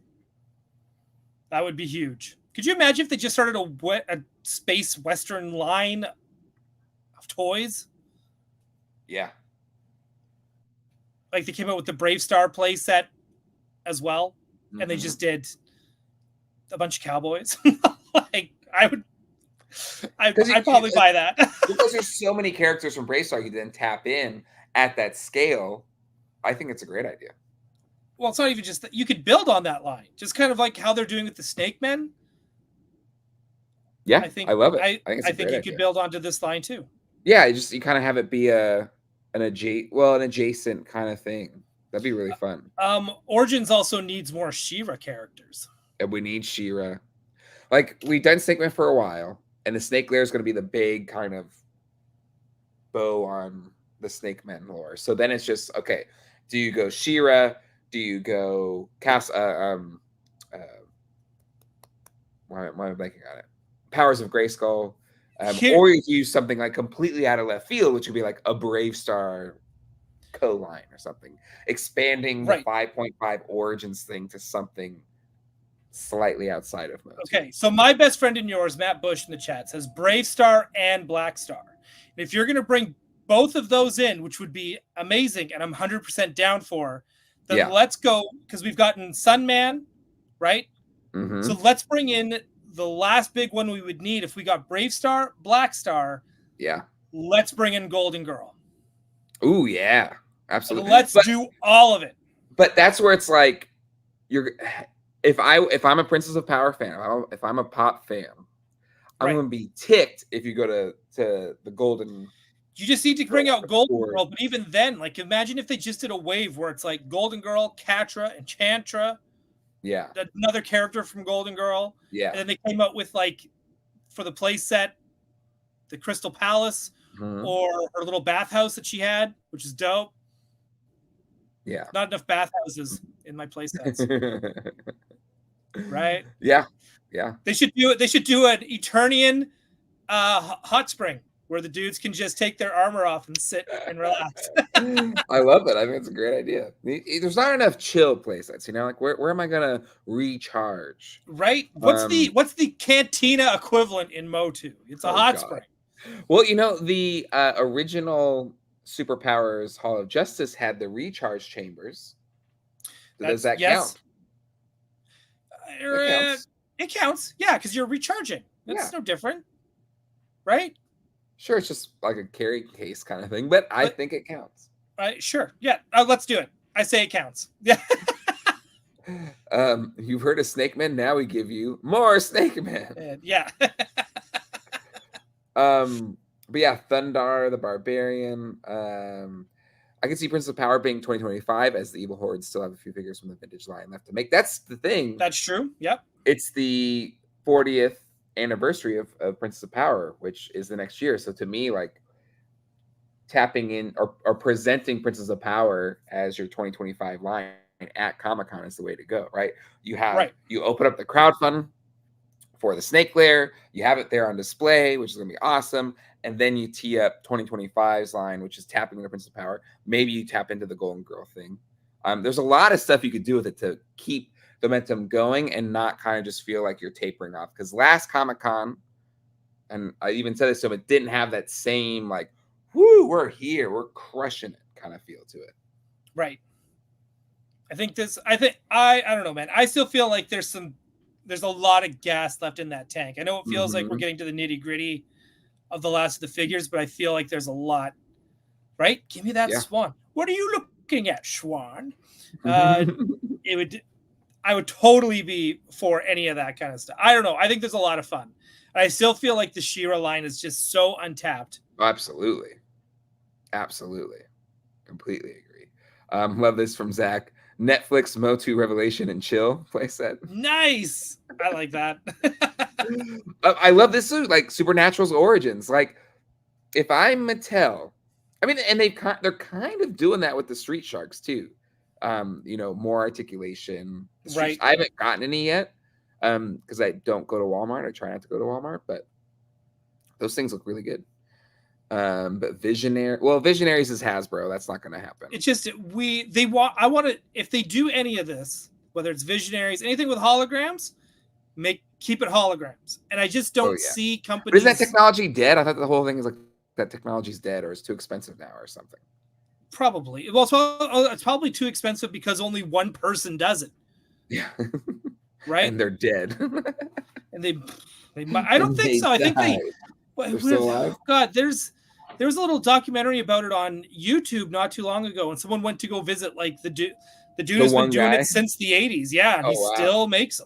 That would be huge. Could you imagine if they just started a space western line of toys? Yeah. Like they came out with the Brave Star play set as well, and they just did a bunch of cowboys. I'd probably buy that. Because there's so many characters from Brave Star you then tap in at that scale. I think it's a great idea. Well, it's not even just that. You could build on that line. Just kind of like how they're doing with the Snake Men. Yeah, I love it. I think you could build onto this line too. Yeah, you kind of have it be an adjacent kind of thing. That'd be really fun. Origins also needs more She-Ra characters. And we need She-Ra. We've done Snake Man for a while, and the Snake Lair is going to be the big kind of bow on the Snake Men lore. So then it's just okay. Do you go She-Ra? Do you go why am I blanking on it? Powers of Grayskull, or you use something like completely out of left field, which would be like a Brave Star co-line or something, expanding the 5.5 Origins thing to something slightly outside of Mondo. Okay, so my best friend and yours, Matt Bush in the chat, says Brave Star and Black Star. And if you're going to bring both of those in, which would be amazing, and I'm 100% down for, then let's go, because we've gotten Sunman, right? Mm-hmm. So let's bring in the last big one we would need if we got Brave Star, Black Star. Yeah. Let's bring in Golden Girl. Ooh, yeah. Absolutely. Let's do all of it. But that's where it's like, if I'm a Princess of Power fan, if I'm a pop fan, I'm going to be ticked if you go to the Golden. You just need to bring out Golden Girl, but even then, like, imagine if they just did a wave where it's like Golden Girl, Catra, Enchantra. Yeah. Another character from Golden Girl. Yeah. And then they came out with, like, for the play set, the Crystal Palace or her little bathhouse that she had, which is dope. Yeah. Not enough bathhouses in my play sets. Right? Yeah. Yeah. They should do it. They should do an Eternian hot spring where the dudes can just take their armor off and sit and relax. I love it. I think it's a great idea. There's not enough chill playsets, you know, like where am I gonna recharge? Right? What's the Cantina equivalent in Motu? It's a hot spring. Well, you know, the original Superpowers Hall of Justice had the recharge chambers. Does that count? It counts. Yeah, because you're recharging. That's no different. Right? Sure, it's just like a carry case kind of thing, but I think it counts. Sure. Yeah. Let's do it. I say it counts. Yeah. You've heard of Snake Men. Now we give you more Snake Men. Yeah. But yeah, Thundar the Barbarian. I can see Prince of Power being 2025 as the Evil Horde still have a few figures from the vintage line left to make. That's the thing. That's true. Yep. It's the 40th anniversary of Princess of Power, which is the next year. So to me, like tapping in or presenting Princess of Power as your 2025 line at Comic-Con is the way to go, right? You have you open up the crowdfund for the Snake Lair, you have it there on display, which is gonna be awesome, and then you tee up 2025's line, which is tapping into Princess of Power. Maybe you tap into the Golden Girl thing. There's a lot of stuff you could do with it to keep the momentum going and not kind of just feel like you're tapering off. Because last Comic-Con, and I even said this to him, it didn't have that same like, whoo, we're here, we're crushing it kind of feel to it. Right. I don't know, man. I still feel like there's a lot of gas left in that tank. I know it feels like we're getting to the nitty-gritty of the last of the figures, but I feel like there's a lot. Right? Give me that Swan. What are you looking at, Schwan? I would totally be for any of that kind of stuff. I don't know. I think there's a lot of fun. I still feel like the She-Ra line is just so untapped. Absolutely. Completely agree. Love this from Zach. Netflix Motu Revelation and Chill playset. Nice. I like that. I love this like Supernatural's origins. Like if I'm Mattel, I mean, and they're kind of doing that with the Street Sharks too. You know, more articulation. Right. I haven't gotten any yet because I don't go to Walmart. I try not to go to Walmart, but those things look really good. But Visionaries is Hasbro. That's not going to happen. It's just I want to, if they do any of this, whether it's Visionaries, anything with holograms, keep it holograms. And I just don't see companies. But isn't that technology dead? I thought the whole thing is like that technology's dead or it's too expensive now or something. Probably. Well, it's probably too expensive because only one person does it. Yeah. Right. And they're dead. And they I don't think so. I think they're still alive. God, there was a little documentary about it on YouTube not too long ago, and someone went to go visit like the dude who's been doing it since the 80s. Yeah, and he still makes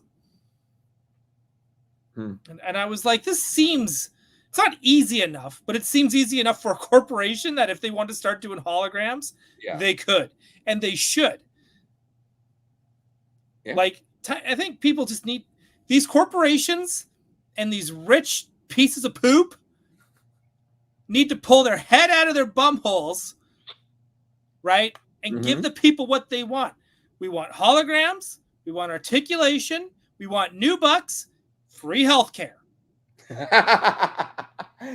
them. And I was like, this seems, it's not easy enough, but it seems easy enough for a corporation that if they want to start doing holograms, they could, and they should. Yeah. Like, I think people just need, these corporations and these rich pieces of poop need to pull their head out of their bum holes right? And give the people what they want. We want holograms. We want articulation. We want new bucks. Free healthcare.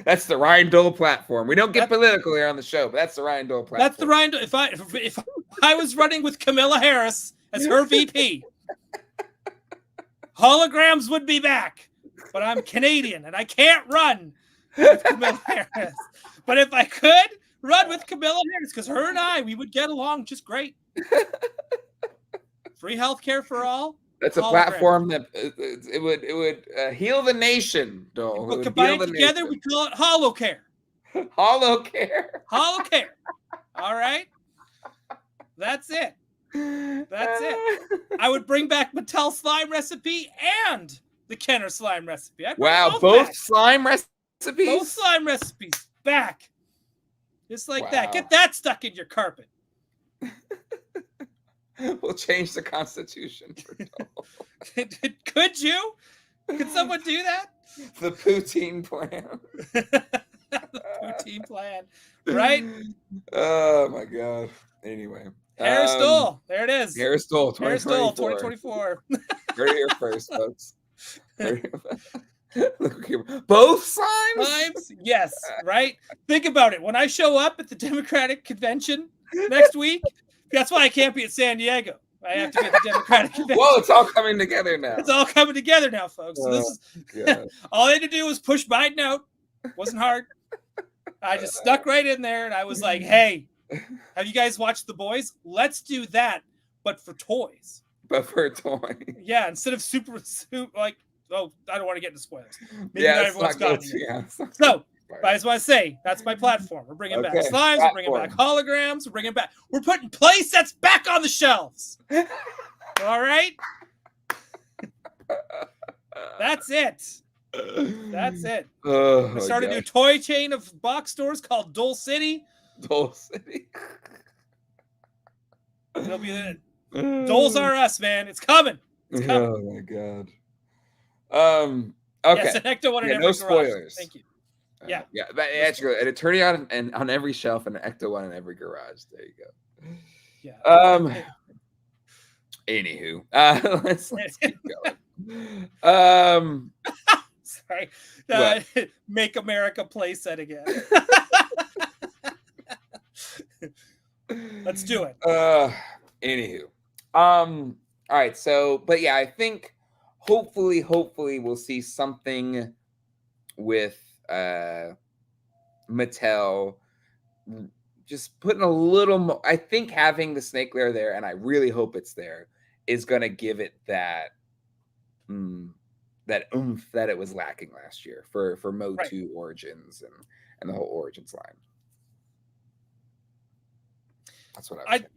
That's the Ryan Doell platform. We don't get political here on the show, but that's the Ryan Doell platform. That's the Ryan Doell. If I was running with Kamala Harris as her VP, holograms would be back. But I'm Canadian and I can't run with Kamala Harris. But if I could run with Kamala Harris, because her and we would get along just great. Free healthcare for all. That's a platform that it would heal the nation, Doell. We'll combine it together. We call it HoloCare. HoloCare. HoloCare. All right. That's it. That's it. I would bring back Mattel slime recipe and the Kenner slime recipe. Wow, both slime recipes? Both slime recipes back. Just like that. Get that stuck in your carpet. We'll change the Constitution for Doell. Could you? Could someone do that? The poutine plan. The poutine plan. Right? Oh, my God. Anyway. Harris Doell. There it is. Harris Doell 2024. Heard it here first, folks. Both slimes? Yes, right? Think about it. When I show up at the Democratic Convention next week, that's why I can't be at San Diego. I have to be at the Democratic Convention. Whoa, it's all coming together now. It's all coming together now, folks. So this is all I had to do was push Biden out. Wasn't hard. I just stuck right in there and I was like, hey, have you guys watched The Boys? Let's do that, but for toys. But for a toy. Yeah, instead of super like, oh, I don't want to get into spoilers. Maybe not everyone's got it. Yeah, so, but I just want to say, that's my platform. We're bringing back slimes. We're bringing back holograms. We're putting play sets back on the shelves. All right? That's it. That's it. We started a new toy chain of box stores called Doell City. Doell City. It'll be the Doells are us, man. It's coming. It's coming. Oh my God. Okay. Yes, an Ecto one in every no garage. spoilers. Thank you. Yeah. Yeah. But actually, an attorney on every shelf and an Ecto one in every garage. There you go. Yeah. Anywho, let's keep going. Sorry. Make America play set again. Let's do it. Anywho. All right. So, but yeah, I think hopefully we'll see something with Mattel just putting a little more. I think having the snake lair there, and I really hope it's there, is going to give it that that oomph that it was lacking last year for Mo 2 Origins and the whole Origins line. That's what I was saying.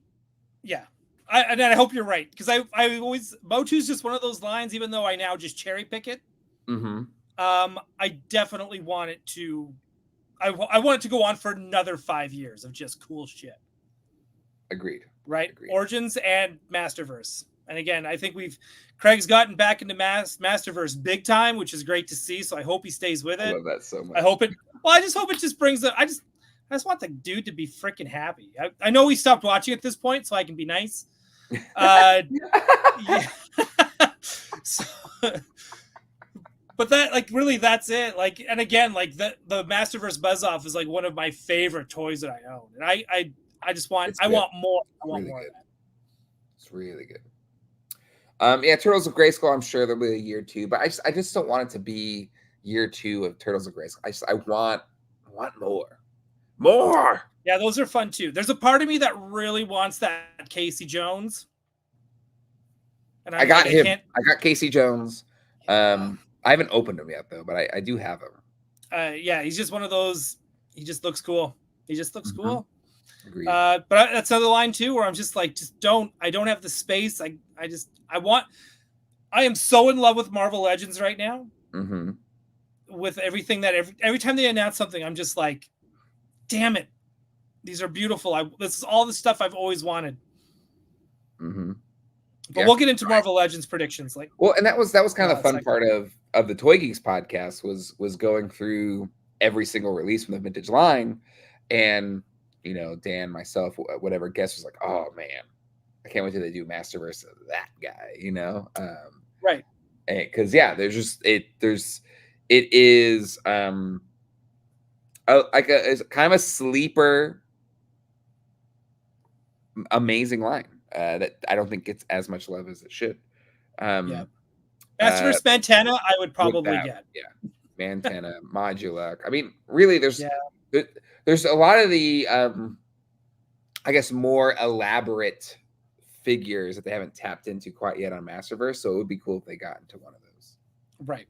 Yeah. I hope you're right, because I always Mo 2 is just one of those lines, even though I now just cherry pick it. Mm-hmm. I definitely want it to. I want it to go on for another 5 years of just cool shit. Agreed. Right? Agreed. Origins and Masterverse. And again, I think Craig's gotten back into Masterverse big time, which is great to see. So I hope he stays with it. I love that so much. I just hope it just brings I just want the dude to be freaking happy. I know he stopped watching at this point, so I can be nice. Yeah. So, but that, really, that's it. And again, the Masterverse Buzz Off is one of my favorite toys that I own, and I just want want more. I want more of that. It's really good. Yeah, Turtles of Grayskull, I'm sure there'll be a year 2, but I just don't want it to be year 2 of Turtles of Grayskull. I want more. More. Yeah, those are fun too. There's a part of me that really wants that Casey Jones. And I got him. I got Casey Jones. I haven't opened him yet though, but I do have him. Yeah, he's just one of those. He just looks cool. Cool. Agreed. But that's another line too, where I'm just I don't have the space. I am so in love with Marvel Legends right now. Mm-hmm. With everything that every time they announce something, I'm just like, damn it, these are beautiful. This is all the stuff I've always wanted. Mm-hmm. But we'll get into Marvel Legends predictions. And that was kind of the fun part of the Toy Geeks podcast was going through every single release from the vintage line, and you know, Dan, myself, whatever guest was like, oh man, I can't wait till they do Masterverse of that guy, you know? Right. Because yeah, it is it's kind of a sleeper, amazing line that I don't think gets as much love as it should. Yeah. Masterverse Mantana, I would probably get. Yeah. Mantana, Modula. I mean, really, there's a lot of the I guess more elaborate figures that they haven't tapped into quite yet on Masterverse. So it would be cool if they got into one of those. Right.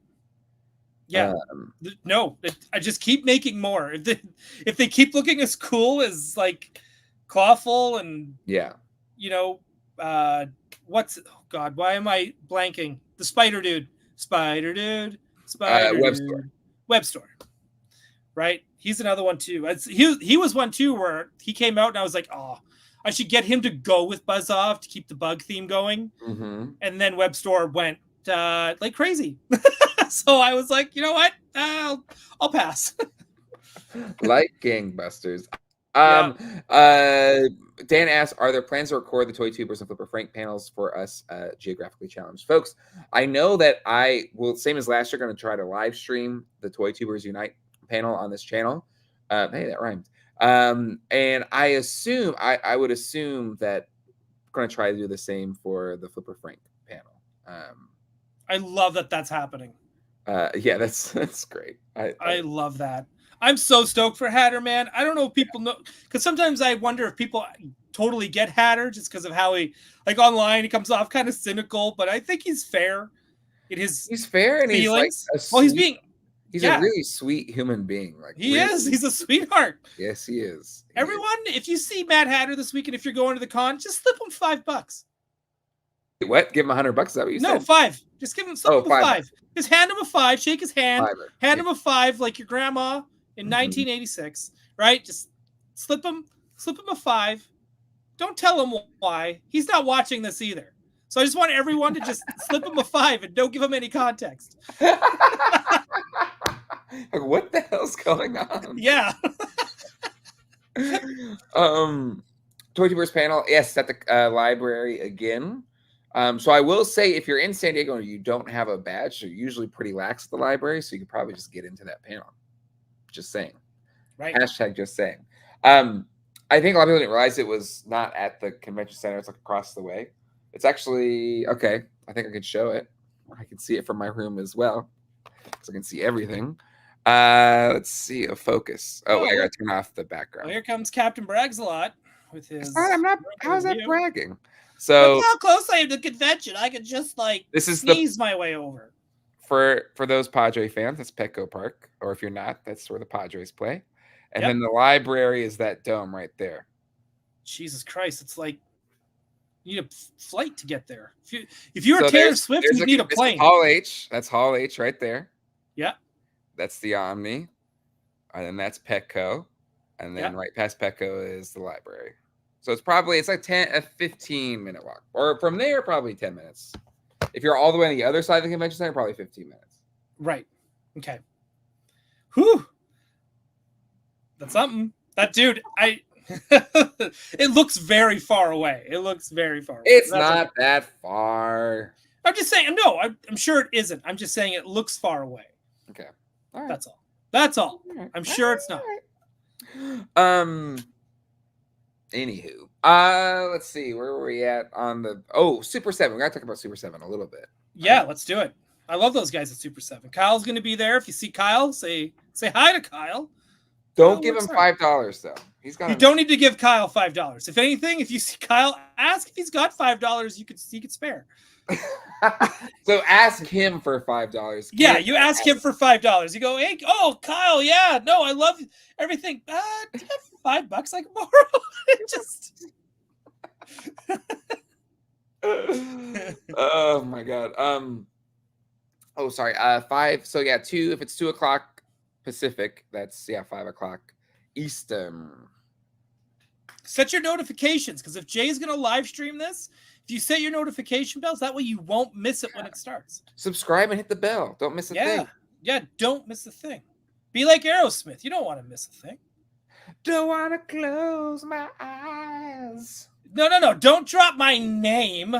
Yeah. No, I just keep making more. If they keep looking as cool as like Clawful and you know, oh God, why am I blanking? The Spider Dude. Web Store. Right? He's another one too. He was one too where he came out and I was like, oh, I should get him to go with Buzz Off to keep the bug theme going. And then Web Store went like crazy. So I was like, you know what? I'll pass. Like gangbusters. Dan asks, are there plans to record the Toy Tubers and Flipper Frank panels for us geographically challenged folks? I know that I will, same as last year, going to try to live stream the Toy Tubers Unite panel on this channel. Hey, that rhymed. And I would assume that I'm going to try to do the same for the Flipper Frank panel. I love that that's happening. Yeah, that's great. I love that. I'm so stoked for Hatter, man. I don't know if people know, because sometimes I wonder if people totally get Hatter just because of how he, like online, he comes off kind of cynical, but I think he's fair in his He's fair and feelings. he's like he's a really sweet human being. Like he is. He's a sweetheart. Yes, he is. Everyone, if you see Mad Hatter this weekend, if you're going to the con, just slip him $5. What? Give him $100? Is that what you said? No, $5. Just give him something $5. Just hand him a $5. Shake his hand. Hand him a $5 like your grandma in 1986. Right? Just slip him a $5. Don't tell him why. He's not watching this either. So I just want everyone to just slip him a $5 and don't give him any context. Like, what the hell's going on? Yeah. Toy Tubers panel, yes, at the library again. So I will say, if you're in San Diego and you don't have a badge, you're usually pretty lax at the library, so you could probably just get into that panel. Just saying. Right. Hashtag just saying. I think a lot of people didn't realize it was not at the convention center. It's like across the way. It's actually, okay, I think I can show it. I can see it from my room as well, because I can see everything. Let's see a focus. Oh, I got to turn off the background. Well, here comes Captain Brags-a-Lot with his. I'm not. How's that bragging? So look how close I am to convention. I could just like sneeze my way over. For those Padre fans, that's Petco Park, or if you're not, that's where the Padres play. And then the library is that dome right there. Jesus Christ, it's like you need a flight to get there. If you're a Taylor Swift, you need a plane. Hall H. That's Hall H right there. Yeah. That's the Omni. And then that's Petco. And then right past Petco is the library. So it's like a 15-minute walk. Or from there, probably 10 minutes. If you're all the way on the other side of the convention center, probably 15 minutes. Right. Okay. Whew. That's something. That dude, it looks very far away. It's not that far. I'm just saying, no, I'm sure it isn't. I'm just saying it looks far away. Okay. All right. That's all. I'm sure it's not. Anywho, let's see, where were we at on the Super 7. We gotta talk about Super 7 a little bit. Yeah, let's do it. I love those guys at Super 7. Kyle's gonna be there. If you see Kyle, say hi to Kyle. Don't give him $5 though. You don't need to give Kyle $5. If anything, if you see Kyle, ask if he's got $5 he could spare. So ask him for $5. Yeah, you ask him for $5. You go, hey, Kyle, yeah, no, I love everything. Do you have $5 I can borrow? Just oh my god. Sorry. 5. So yeah, 2. If it's 2:00 Pacific, that's 5:00 Eastern. Set your notifications, because if Jay's gonna live stream this, if you set your notification bells, that way you won't miss it when it starts. Subscribe and hit the bell. Don't miss a thing. Yeah, don't miss a thing. Be like Aerosmith. You don't want to miss a thing. Don't want to close my eyes. No. Don't drop my name.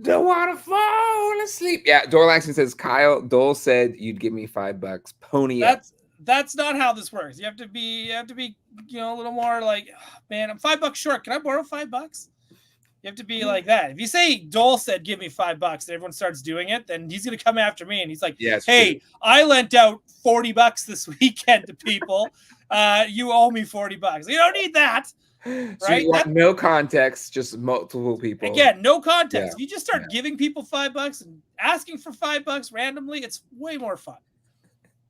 Don't want to fall asleep. Yeah, Dorlaxon says, Kyle, Dole said you'd give me $5. Pony up. That's not how this works. You have to be, a little more like, oh, man, I'm $5 short. Can I borrow $5? You have to be like that. If you say Dole said, give me $5 and everyone starts doing it, then he's going to come after me. And he's like, hey, true. I lent out $40 this weekend to people. You owe me $40. You don't need that. Right? So you want no context, just multiple people. Again, no context. If you just start giving people $5 and asking for $5 randomly, it's way more fun.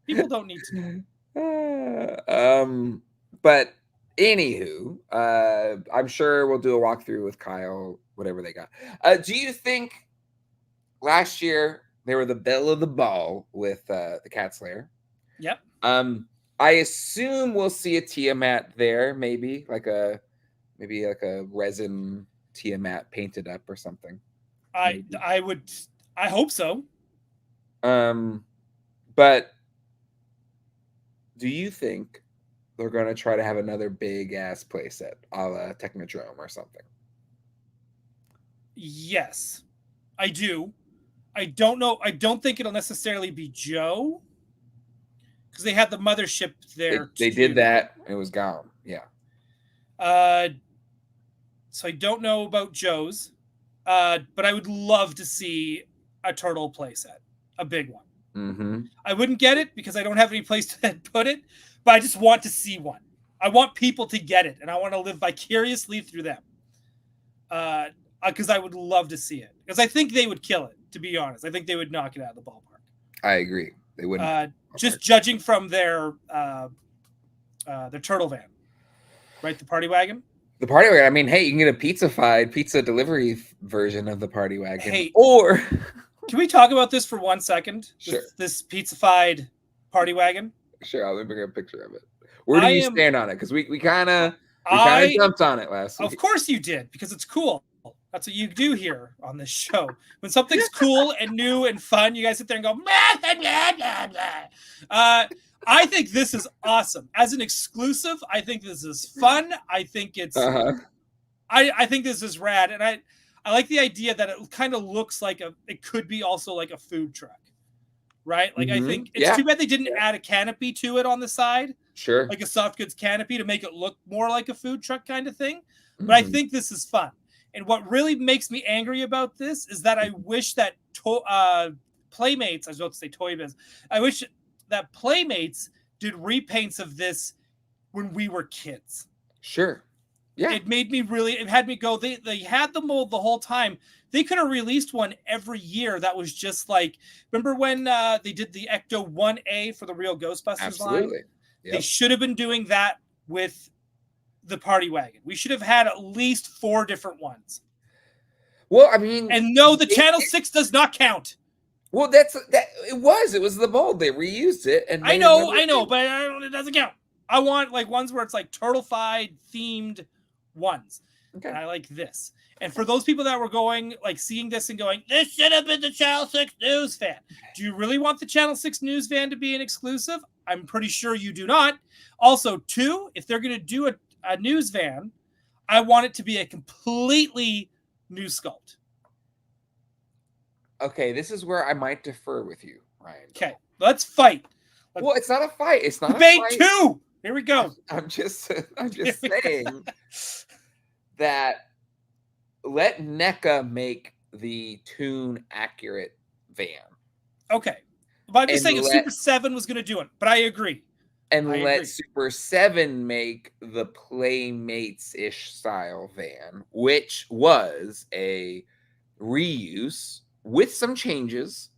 People don't need to know. But anywho, I'm sure we'll do a walkthrough with Kyle, whatever they got. Do you think last year they were the belle of the ball with the Cat Slayer? Yep. I assume we'll see a Tiamat there, maybe like a resin Tiamat painted up or something. I hope so. But do you think they're going to try to have another big ass playset, a la Technodrome or something? Yes, I do. I don't know. I don't think it'll necessarily be Joe because they had the mothership there. They did that. It was gone. Yeah. So I don't know about Joe's, but I would love to see a turtle playset, a big one. Mm-hmm. I wouldn't get it because I don't have any place to put it, but I just want to see one. I want people to get it, and I want to live vicariously through them. Because I would love to see it. Because I think they would kill it, to be honest. I think they would knock it out of the ballpark. I agree. They wouldn't. Just judging from their turtle van, right? The party wagon. The party wagon. I mean, hey, you can get a pizza delivery version of the party wagon. Hey, or can we talk about this for 1 second? Sure. This pizza-fied party wagon. Sure, I'll bring a picture of it. Where do you stand on it? Because we kind of jumped on it last week. Of course you did, because it's cool. That's what you do here on this show. When something's cool and new and fun, you guys sit there and go, blah, blah, blah, blah. I think this is awesome. As an exclusive, I think this is fun. I think it's I think this is rad. And I like the idea that it kind of looks like it could be also like a food truck. Right? Like I think it's too bad they didn't add a canopy to it on the side. Sure. Like a soft goods canopy to make it look more like a food truck kind of thing. But I think this is fun. And what really makes me angry about this is that I wish that Playmates, I was about to say Toy Biz, I wish that Playmates did repaints of this when we were kids. Sure. Yeah. It had me go, they had the mold the whole time. They could have released one every year that was just like, remember when they did the Ecto 1A for the real Ghostbusters line? Yep. They should have been doing that with the party wagon. We should have had at least 4 different ones. Well, I mean, and no, the Channel 6 does not count. Well, it was the mold. They reused it, and I know, but it doesn't count. I want like ones where it's like turtle-fied themed ones. Okay. And I like this. And for those people that were going, like seeing this and going, this should have been the Channel 6 News van. Do you really want the Channel 6 News van to be an exclusive? I'm pretty sure you do not. Also, 2, if they're going to do a news van, I want it to be a completely new sculpt. Okay, this is where I might defer with you, Ryan. Okay, let's fight. Well, it's not a fight. It's not debate a fight. 2. Here we go. I'm just saying that let NECA make the tune accurate van. Okay. But I'm just saying if Super 7 was going to do it, but I agree. And let Super 7 make the Playmates-ish style van, which was a reuse with some changes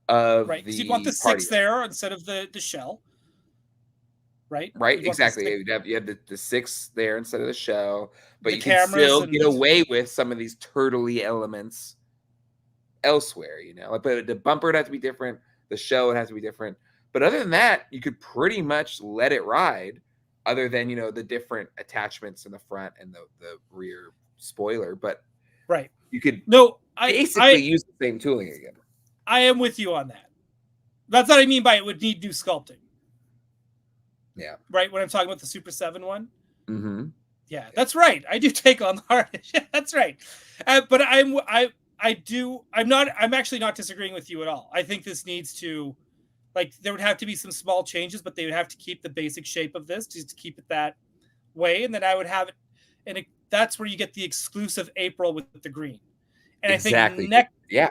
of right. Because you want the 6 there instead of the shell. Right? Right, exactly. You have the 6 there instead of the shell, but you can still get away with some of these turtley elements elsewhere, you know. But the bumper would have to be different, the shell would have to be different. But other than that, you could pretty much let it ride, other than, you know, the different attachments in the front and the rear spoiler. But right, you could basically use the same tooling again. I am with you on that. That's what I mean by it would need new sculpting. Yeah. Right, when I'm talking about the Super 7 one. Mm-hmm. Yeah, that's right. I do take on the hardest. Yeah, that's right. But I'm actually not disagreeing with you at all. I think this needs to, like, there would have to be some small changes, but they would have to keep the basic shape of this just to keep it that way, and then I would have it, and that's where you get the exclusive April with the green. And Exactly. I think Yeah.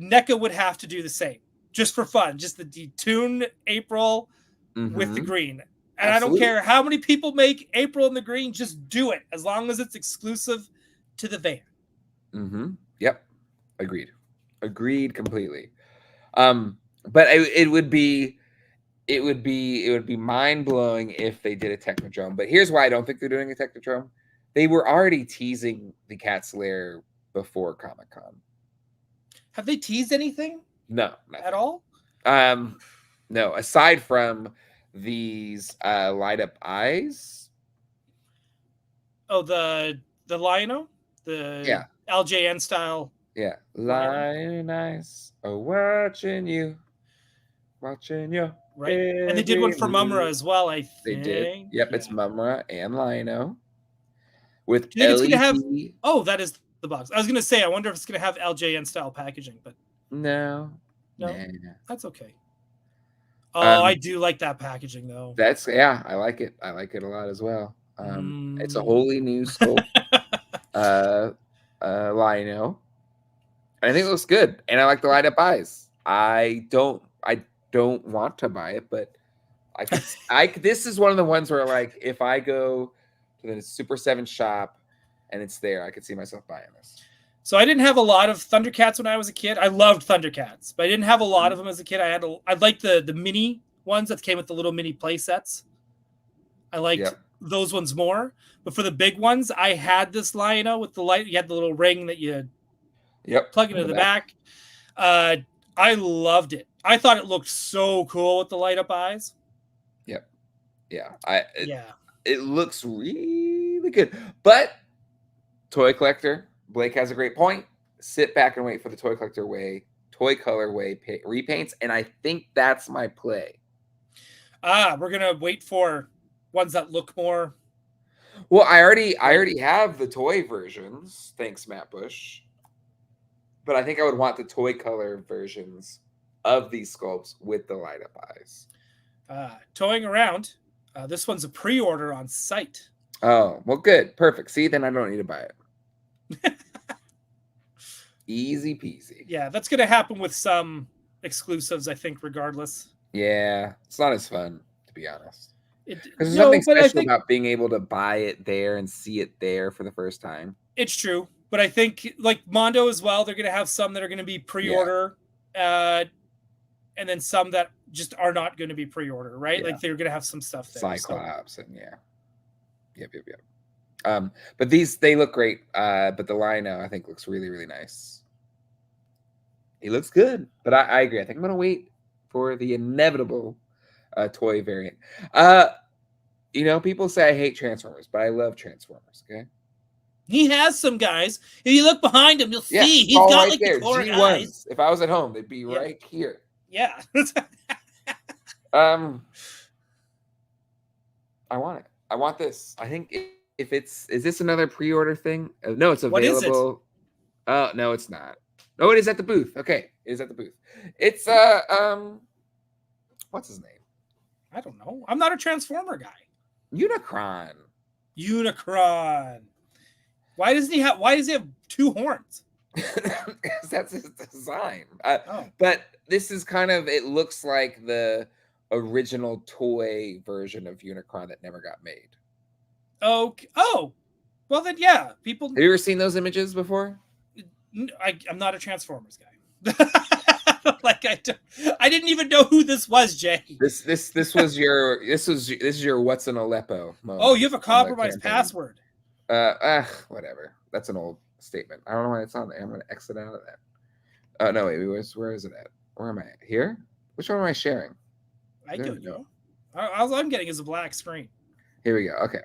NECA would have to do the same, just for fun, just the detune April with the green. And Absolutely. I don't care how many people make April in the green, just do it as long as it's exclusive to the van. Mm-hmm. Yep. Agreed completely. But it would be mind-blowing if they did a Technodrome. But here's why I don't think they're doing a Technodrome. They were already teasing the Cat's Lair before Comic-Con. Have they teased anything? No, at all? No, aside from these light up eyes. Oh, the Lino? The LJN style. Yeah. Lion eyes are watching you. Watching you. Right. And they did one for Mumra as well, I think. They did. Yep, yeah. It's Mumra and Lino. With do you think it's gonna have? Oh, that is the box. I was gonna say, I wonder if it's gonna have LJN style packaging, but no. That's okay. Oh, I do like that packaging though. I like it. I like it a lot as well. It's a wholly new sculpt. Lino. And I think it looks good, and I like the light up eyes. I don't want to buy it, but this is one of the ones where, like, if I go to the Super 7 shop and it's there, I could see myself buying this. So I didn't have a lot of Thundercats when I was a kid. I loved Thundercats, but I didn't have a lot of them as a kid. I liked the mini ones that came with the little mini play sets. I liked those ones more. But for the big ones, I had this Lino with the light. You had the little ring that you plug into the back. I loved it. I thought it looked so cool with the light up eyes. Yep. Yeah. It looks really good. But toy collector, Blake has a great point. Sit back and wait for the toy collector toy colorway repaints, and I think that's my play. We're gonna wait for ones that look more. Well, I already have the toy versions. Thanks, Matt Bush. But I think I would want the toy color versions of these sculpts with the light up eyes. Toying around. This one's a pre-order on site. Oh, well, good. Perfect. See, then I don't need to buy it. Easy peasy. Yeah, that's going to happen with some exclusives, I think, regardless. Yeah, it's not as fun, to be honest. Because there's something special about being able to buy it there and see it there for the first time. It's true. But I think, like Mondo as well, they're going to have some that are going to be pre-order, and then some that just are not going to be pre-order, right? Like they're going to have some stuff there. Cyclops and Yep. But they look great. But the Lino, I think, looks really, really nice. He looks good. But I agree. I think I'm going to wait for the inevitable toy variant. People say I hate Transformers, but I love Transformers, okay? He has some guys. If you look behind him, you'll see he's got right like there. the four G1s. guys. If I was at home, they'd be right here. Yeah. I want it. I want this. I think if is this another pre-order thing? No, it's available. What is it? Oh, no, it's not. No, it is at the booth. Okay, it is at the booth. It's what's his name? I don't know. I'm not a Transformer guy. Unicron. Why does he have two horns? That's his design. But this is kind of, it looks like the original toy version of Unicron that never got made. Okay. Oh, well then, yeah. People. Have you ever seen those images before? I'm not a Transformers guy. I didn't even know who this was, Jay. This is your what's in Aleppo moment. Oh, you have a compromised password. Whatever. That's an old statement. I don't know why it's on there. I'm going to exit out of that. Oh, no, wait. Where is it at? Where am I at? Here? Which one am I sharing? I don't know. All I'm getting is a black screen. Here we go. Okay.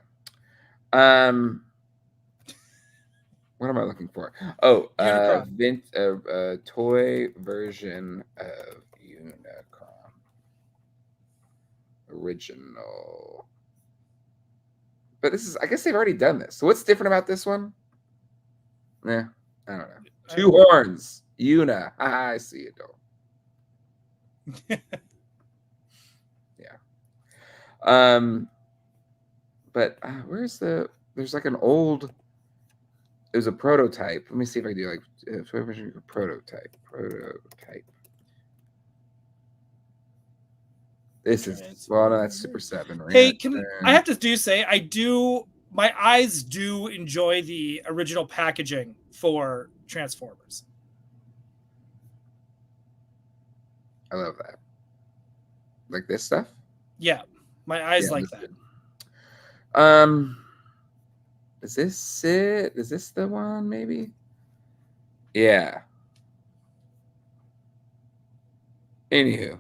What am I looking for? Oh, toy version of Unicron. original. But this is, I guess they've already done this. So what's different about this one? Yeah, I don't know. Two horns. Una. I see it though. Yeah. But where's there's like an old, it was a prototype. Let me see if I do like prototype. This is, well, no, that's Super 7, right? Hey, I have to say, my eyes do enjoy the original packaging for Transformers. I love that. Like this stuff? Yeah, my eyes like that. Good. Is this it? Is this the one, maybe? Yeah. Anywho.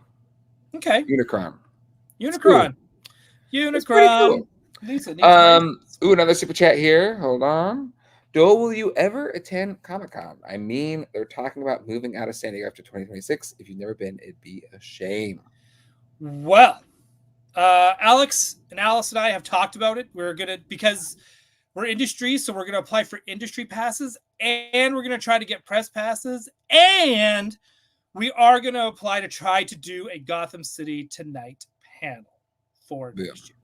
Okay. Unicron. Unicron. Cool. Ooh, another super chat here. Hold on. Doell, will you ever attend Comic-Con? I mean, they're talking about moving out of San Diego after 2026. If you've never been, it'd be a shame. Well, Alex and Alice and I have talked about it. Because we're industry, so we're gonna apply for industry passes, and we're gonna try to get press passes, and we are gonna apply to try to do a Gotham City Tonight panel for next year.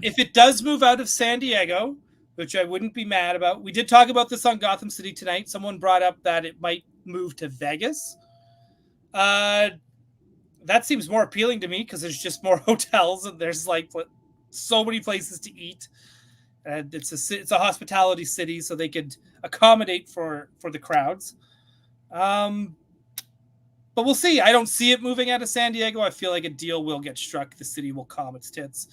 If it does move out of San Diego, which I wouldn't be mad about, we did talk about this on Gotham City Tonight. Someone brought up that it might move to Vegas. That seems more appealing to me because there's just more hotels and there's like so many places to eat. And it's a hospitality city, so they could accommodate for the crowds. But we'll see. I don't see it moving out of San Diego. I feel like a deal will get struck. The city will calm its tits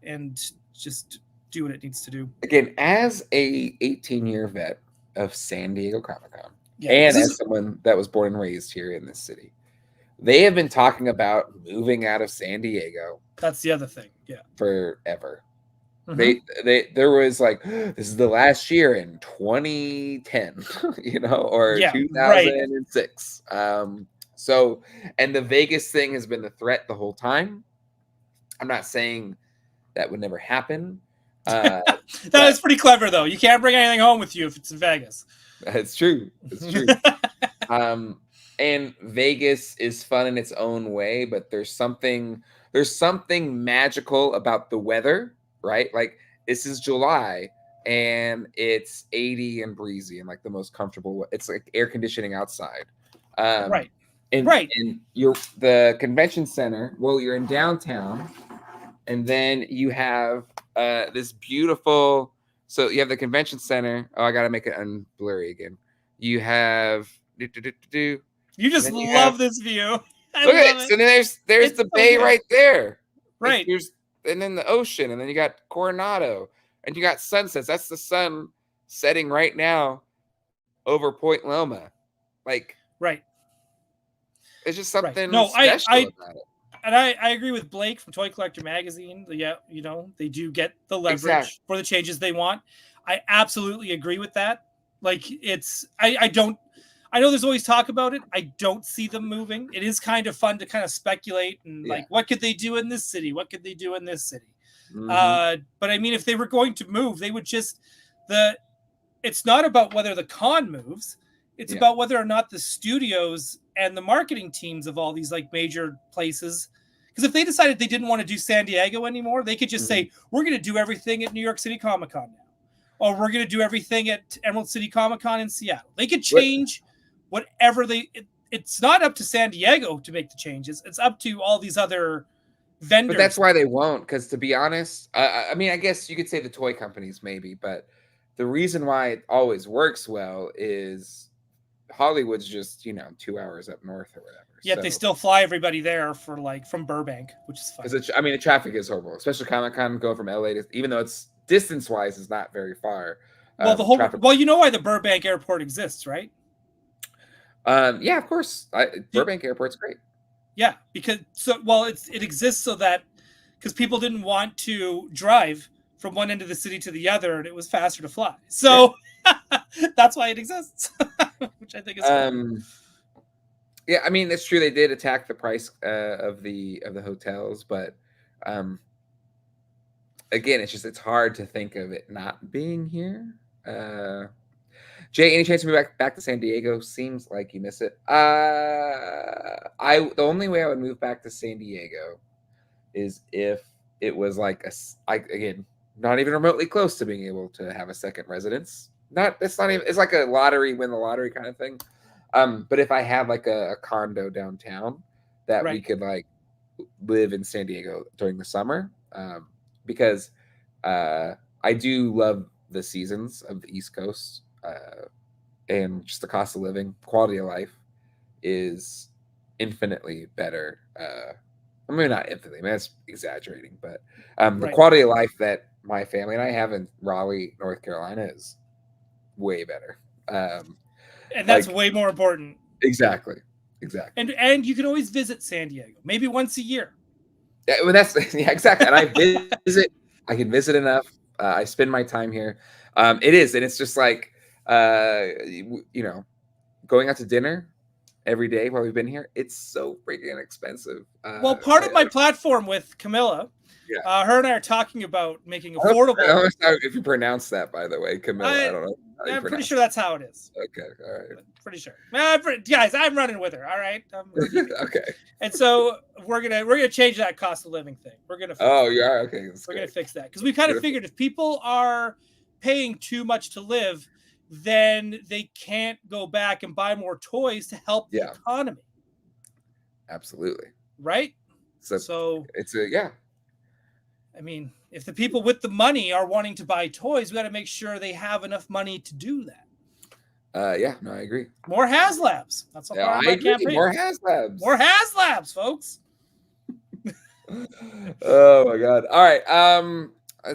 and just do what it needs to do. Again, as a 18-year vet of San Diego Comic-Con, and as someone that was born and raised here in this city, they have been talking about moving out of San Diego. That's the other thing. Yeah. Forever. Mm-hmm. There was like, this is the last year in 2010, or 2006. Right. So, and the Vegas thing has been the threat the whole time. I'm not saying that would never happen. That is pretty clever, though. You can't bring anything home with you if it's in Vegas. It's true. It's true. And Vegas is fun in its own way, but there's something magical about the weather, right? Like this is July and it's 80 and breezy and like the most comfortable. It's like air conditioning outside. Right. And the convention center. Well, you're in downtown, and then you have this beautiful. So you have the convention center. Oh, I gotta make it unblurry again. You have. You just love this view. Look at it. So then there's the bay right there. Right. And then the ocean, and then you got Coronado, and you got sunsets. That's the sun setting right now over Point Loma. Like, right. It's just something special about it. And I agree with Blake from Toy Collector Magazine. Yeah, they do get the leverage for the changes they want. I absolutely agree with that. Like I know there's always talk about it. I don't see them moving. It is kind of fun to kind of speculate and like, what could they do in this city? What could they do in this city? Mm-hmm. But I mean, if they were going to move, they would it's not about whether the con moves. It's about whether or not the studios and the marketing teams of all these like major places, because if they decided they didn't want to do San Diego anymore, they could just say, we're going to do everything at New York City Comic-Con now. Or we're going to do everything at Emerald City Comic-Con in Seattle. They could change whatever it's not up to San Diego to make the changes. It's up to all these other vendors. But that's why they won't. Because to be honest, I mean, I guess you could say the toy companies maybe, but the reason why it always works well is Hollywood's just 2 hours up north or whatever. Yet they still fly everybody there for like from Burbank, which is fun. I mean, the traffic is horrible, especially Comic-Con going from LA to, even though it's distance-wise is not very far. Well, you know why the Burbank airport exists, right? Yeah, of course. Burbank Airport's great. Yeah, because it exists so that because people didn't want to drive from one end of the city to the other, and it was faster to fly. So that's why it exists, which I think is cool. Yeah, I mean it's true they did attack the price of the hotels, but Again, it's hard to think of it not being here. Jay, any chance to move back to San Diego? Seems like you miss it. The only way I would move back to San Diego is if it was like again, not even remotely close to being able to have a second residence. It's like a lottery, win the lottery kind of thing. But if I had like a condo downtown that we could like live in San Diego during the summer, because I do love the seasons of the East Coast, and just the cost of living, quality of life is infinitely better. I mean, not infinitely, I mean, that's exaggerating, but the quality of life that my family and I have in Raleigh, North Carolina is way better. And that's way more important. Exactly. And you can always visit San Diego, maybe once a year. Yeah, well, that's exactly. And I can visit enough. I spend my time here. It is, and it's just like going out to dinner every day while we've been here. It's so freaking expensive. Well, part of my platform with Camilla, her and I are talking about making affordable. I don't know if you pronounce that, by the way, Camilla. I don't know. I'm pretty sure that's how it is. Okay, all right. Pretty sure, guys. I'm running with her. All right. Okay. And so we're gonna change that cost of living thing. We're gonna. Okay. We're gonna fix that because we kind of figured if people are paying too much to live, then they can't go back and buy more toys to help the economy. Absolutely. Right. So it's I mean, if the people with the money are wanting to buy toys, we got to make sure they have enough money to do that. No, I agree. More HasLabs. That's all part of my campaign. More HasLabs. More HasLabs, folks. Oh my god. All right.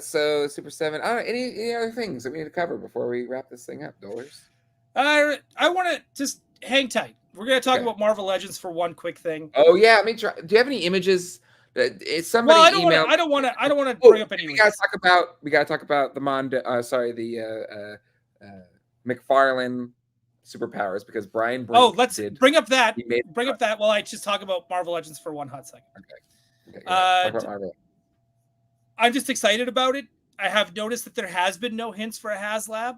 So Super 7. Any other things that we need to cover before we wrap this thing up, Dollars? I want to just hang tight. We're going to talk about Marvel Legends for one quick thing. Oh yeah, do you have any images? Somebody I don't want to bring up any. We gotta talk about the Mondo. The McFarlane Superpowers, because Brian. Let's bring up that. Bring up that while I just talk about Marvel Legends for one hot second. Okay. Talk about Marvel. I'm just excited about it. I have noticed that there has been no hints for a HasLab.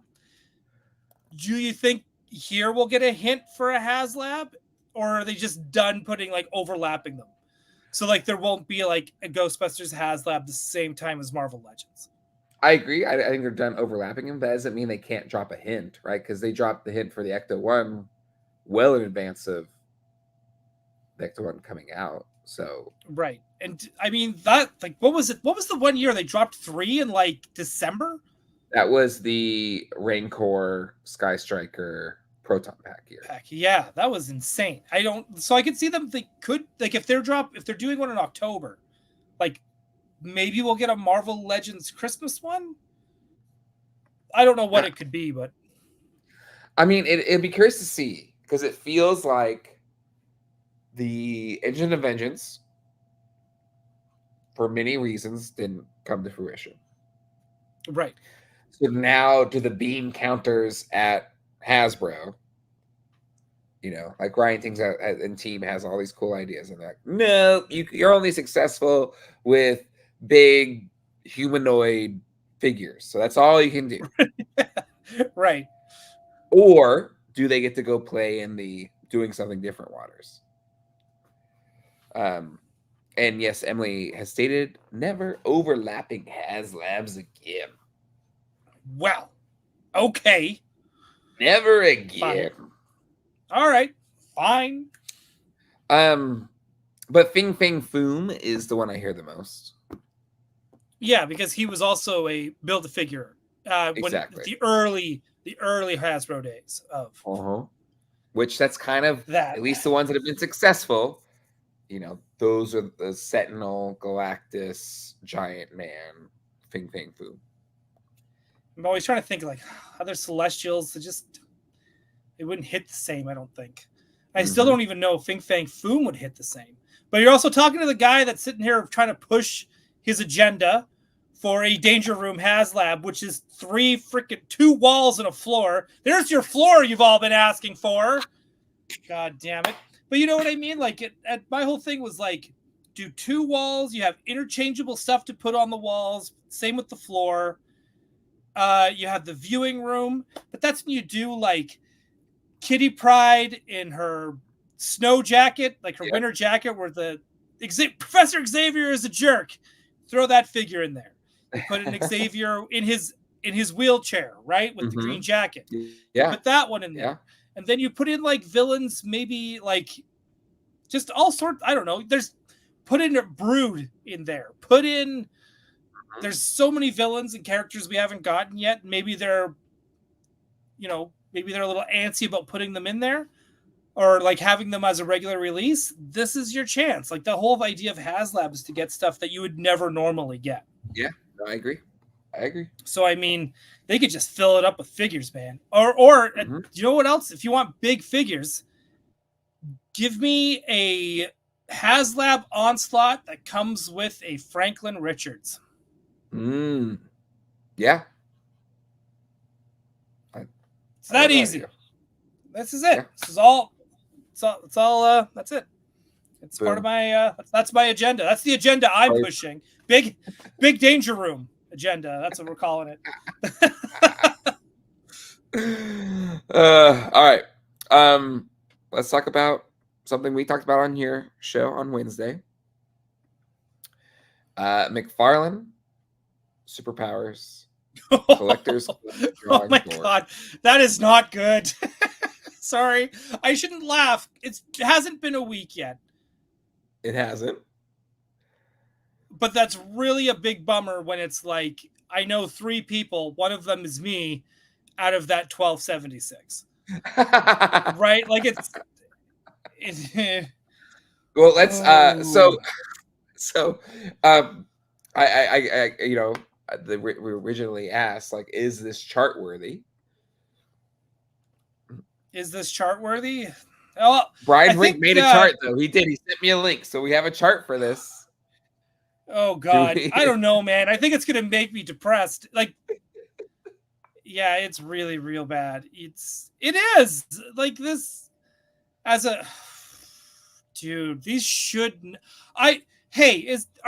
Do you think here we'll get a hint for a HasLab, or are they just done putting overlapping them? So there won't be a Ghostbusters HasLab the same time as Marvel Legends. I agree. I think they're done overlapping them. That doesn't mean they can't drop a hint, right? Because they dropped the hint for the Ecto 1 well in advance of the Ecto 1 coming out. So right. And I mean that what was it? What was the 1 year they dropped 3 in December? That was the Rancor Sky Striker Proton pack year. Yeah, that was insane. So I could see them. They could if they're doing one in October, maybe we'll get a Marvel Legends Christmas one. I don't know what it could be, but I mean, it'd be curious to see, because it feels like the Engine of Vengeance, for many reasons, didn't come to fruition. Right. So now, do the beam counters at Hasbro, Ryan Things and team has all these cool ideas, and they're like, no, you're only successful with big humanoid figures, so that's all you can do. Right. Or do they get to go play in the doing something different waters? And yes, Emily has stated never overlapping HasLabs again. Well, okay. Never again. Fine. All right, fine. But Fing Fang Foom is the one I hear the most. Yeah, because he was also a Build-A-Figure. Exactly. The early Hasbro days of. Which that's kind of that. At least the ones that have been successful. Those are the Sentinel, Galactus, Giant Man, Fing Fang Foom. I'm always trying to think other Celestials. It wouldn't hit the same, I don't think. I still don't even know if Fing Fang Foom would hit the same. But you're also talking to the guy that's sitting here trying to push his agenda for a Danger Room HasLab, which is 2 walls and a floor. There's your floor you've all been asking for. God damn it. But you know what I mean? My whole thing was do 2 walls. You have interchangeable stuff to put on the walls. Same with the floor. You have the viewing room, but that's when you do like Kitty Pryde in her snow jacket, like her winter jacket, where the Professor Xavier is a jerk. Throw that figure in there. You put an Xavier in his wheelchair, right, with the green jacket. Yeah, put that one in there, and then you put in like villains, maybe like just all sorts. I don't know. Put in a Brood in there. Put in. There's so many villains and characters we haven't gotten yet. Maybe they're a little antsy about putting them in there, or like having them as a regular release. This is your chance. Like the whole idea of HasLab is to get stuff that you would never normally get. Yeah, I agree. So I mean, they could just fill it up with figures, man. Or you know what else? If you want big figures, give me a HasLab Onslaught that comes with a Franklin Richards. Yeah. It's that easy. This is it. Yeah. This is all. It's all. That's it. It's part of my. That's my agenda. That's the agenda I'm pushing. Big danger room agenda. That's what we're calling it. All right. Let's talk about something we talked about on your show on Wednesday. McFarlane Superpowers collectors. Oh my god, that is not good. Sorry, I shouldn't laugh. It hasn't been a week yet. It hasn't. But that's really a big bummer when it's like, I know 3 people, one of them is me, out of that 1276. Right? Like it's well, let's I we originally asked, like, is this chart worthy? Is this chart worthy? Oh, Brian Rink made a chart, though. He did. He sent me a link, so we have a chart for this. Oh God, I don't know, man. I think it's gonna make me depressed. Like, yeah, it's really real bad. It is like this as a dude. These shouldn't. Are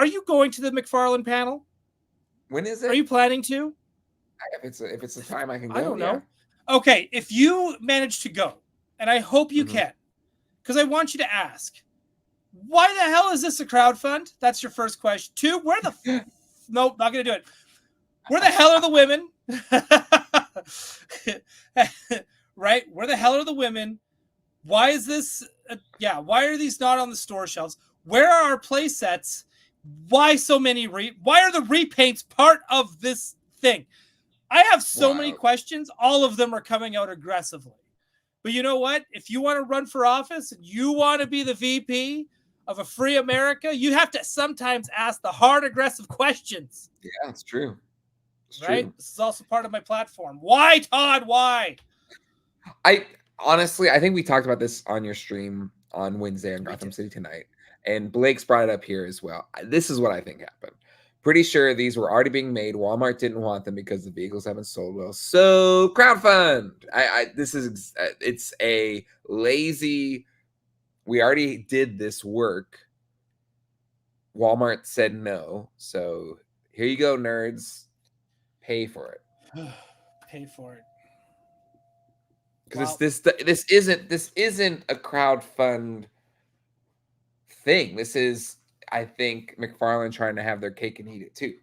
you going to the McFarlane panel? When is it? Are you planning to? If it's a time I can go. I don't know. Okay, if you manage to go, and I hope you can, because I want you to ask, why the hell is this a crowdfund? That's your first question. 2, where the nope, not gonna do it. Where the hell are the women? Right? Where the hell are the women? Why is this? Why are these not on the store shelves? Where are our play sets? Why so many? Why are the repaints part of this thing? I have so many questions. All of them are coming out aggressively. But you know what? If you want to run for office and you want to be the VP of a free America, you have to sometimes ask the hard, aggressive questions. Yeah, it's true. Right? True. This is also part of my platform. Why, Todd? Why? I think we talked about this on your stream on Wednesday on Gotham City Tonight. And Blake's brought it up here as well. This is what I think happened. Pretty sure these were already being made. Walmart didn't want them because the vehicles haven't sold well. So crowdfund. It's a lazy. We already did this work. Walmart said no. So here you go, nerds. Pay for it. Pay for it. Because this isn't a crowdfund thing. This is, I think, McFarlane trying to have their cake and eat it too.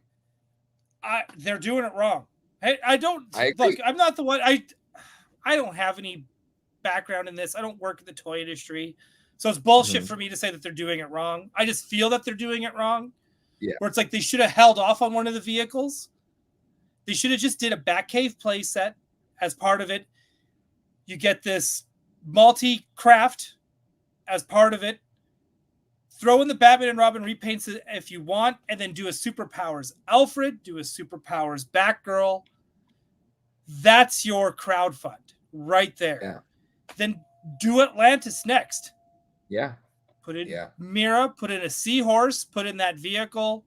They're doing it wrong. I agree. Look, I'm not the one. I don't have any background in this. I don't work in the toy industry, so it's bullshit for me to say that they're doing it wrong. I just feel that they're doing it wrong. Yeah. Where it's like they should have held off on one of the vehicles. They should have just did a Batcave play set as part of it. You get this multi-craft as part of it. Throw in the Batman and Robin repaints if you want, and then do a Superpowers Alfred, do a Superpowers Batgirl. That's your crowdfund right there. Yeah. Then do Atlantis next. Yeah. Put in Mira, put in a seahorse, put in that vehicle.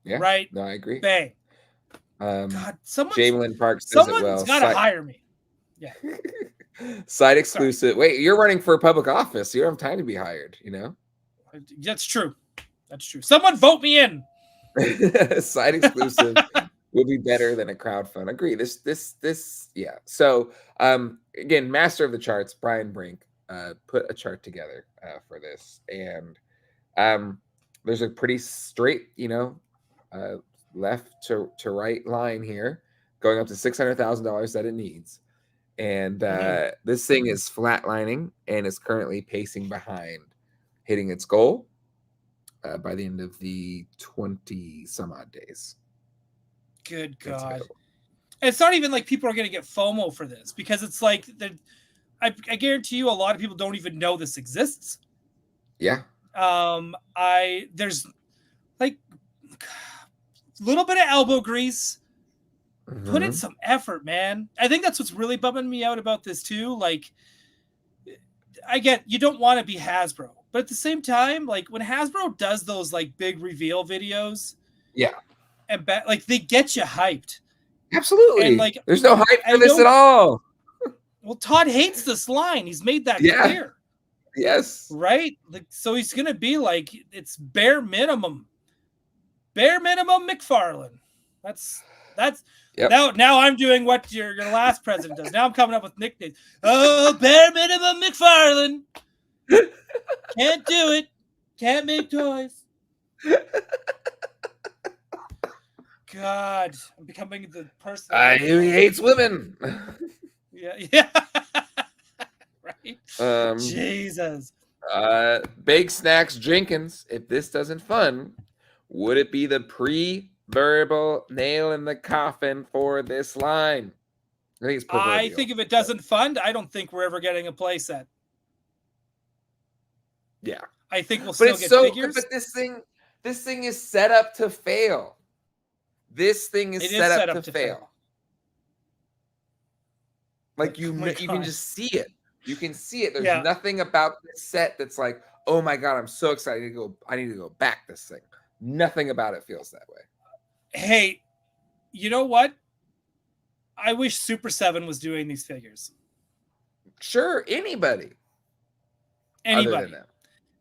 Yeah. Right? No, I agree. Bang. God, Jamelin Park says it well. Someone's got to hire me. Yeah. Side exclusive. Sorry. Wait, you're running for public office. You don't have time to be hired, you know? That's true. That's true. Someone vote me in. Site exclusive will be better than a crowdfund. Agree. Yeah. So again, master of the charts, Brian Brink, put a chart together for this, and there's a pretty straight, left to right line here, going up to $600,000 that it needs, and this thing is flatlining and is currently pacing behind hitting its goal by the end of the 20 some odd days. Good God. It's not even like people are going to get FOMO for this, because it's like, I guarantee you a lot of people don't even know this exists. Yeah. There's like a little bit of elbow grease. Put in some effort, man. I think that's what's really bumming me out about this too. Like, I get you don't want to be Hasbro, but at the same time, like when Hasbro does those like big reveal videos, and like they get you hyped. Absolutely. And like, there's no hype for this at all. Well, Todd hates this line. He's made that clear. Yes. Right? Like, so he's gonna be like, it's bare minimum McFarlane. That's now I'm doing what your last president does. Now I'm coming up with nicknames. Oh, bare minimum McFarlane. Can't do it. Can't make toys. God, I'm becoming the person. He hates women. Yeah. Right. Jesus. Big Snacks Jenkins. If this doesn't fun, would it be the pre-verbal nail in the coffin for this line? I think it's proverbial. I think if it doesn't fund, I don't think we're ever getting a playset. Yeah. I think we'll still get figures. But this thing is set up to fail. This thing is set up to fail. Like you can just see it. You can see it. There's nothing about this set that's like, oh my God, I'm so excited to go. I need to go back this thing. Nothing about it feels that way. Hey, you know what? I wish Super 7 was doing these figures. Sure, anybody. Other than them.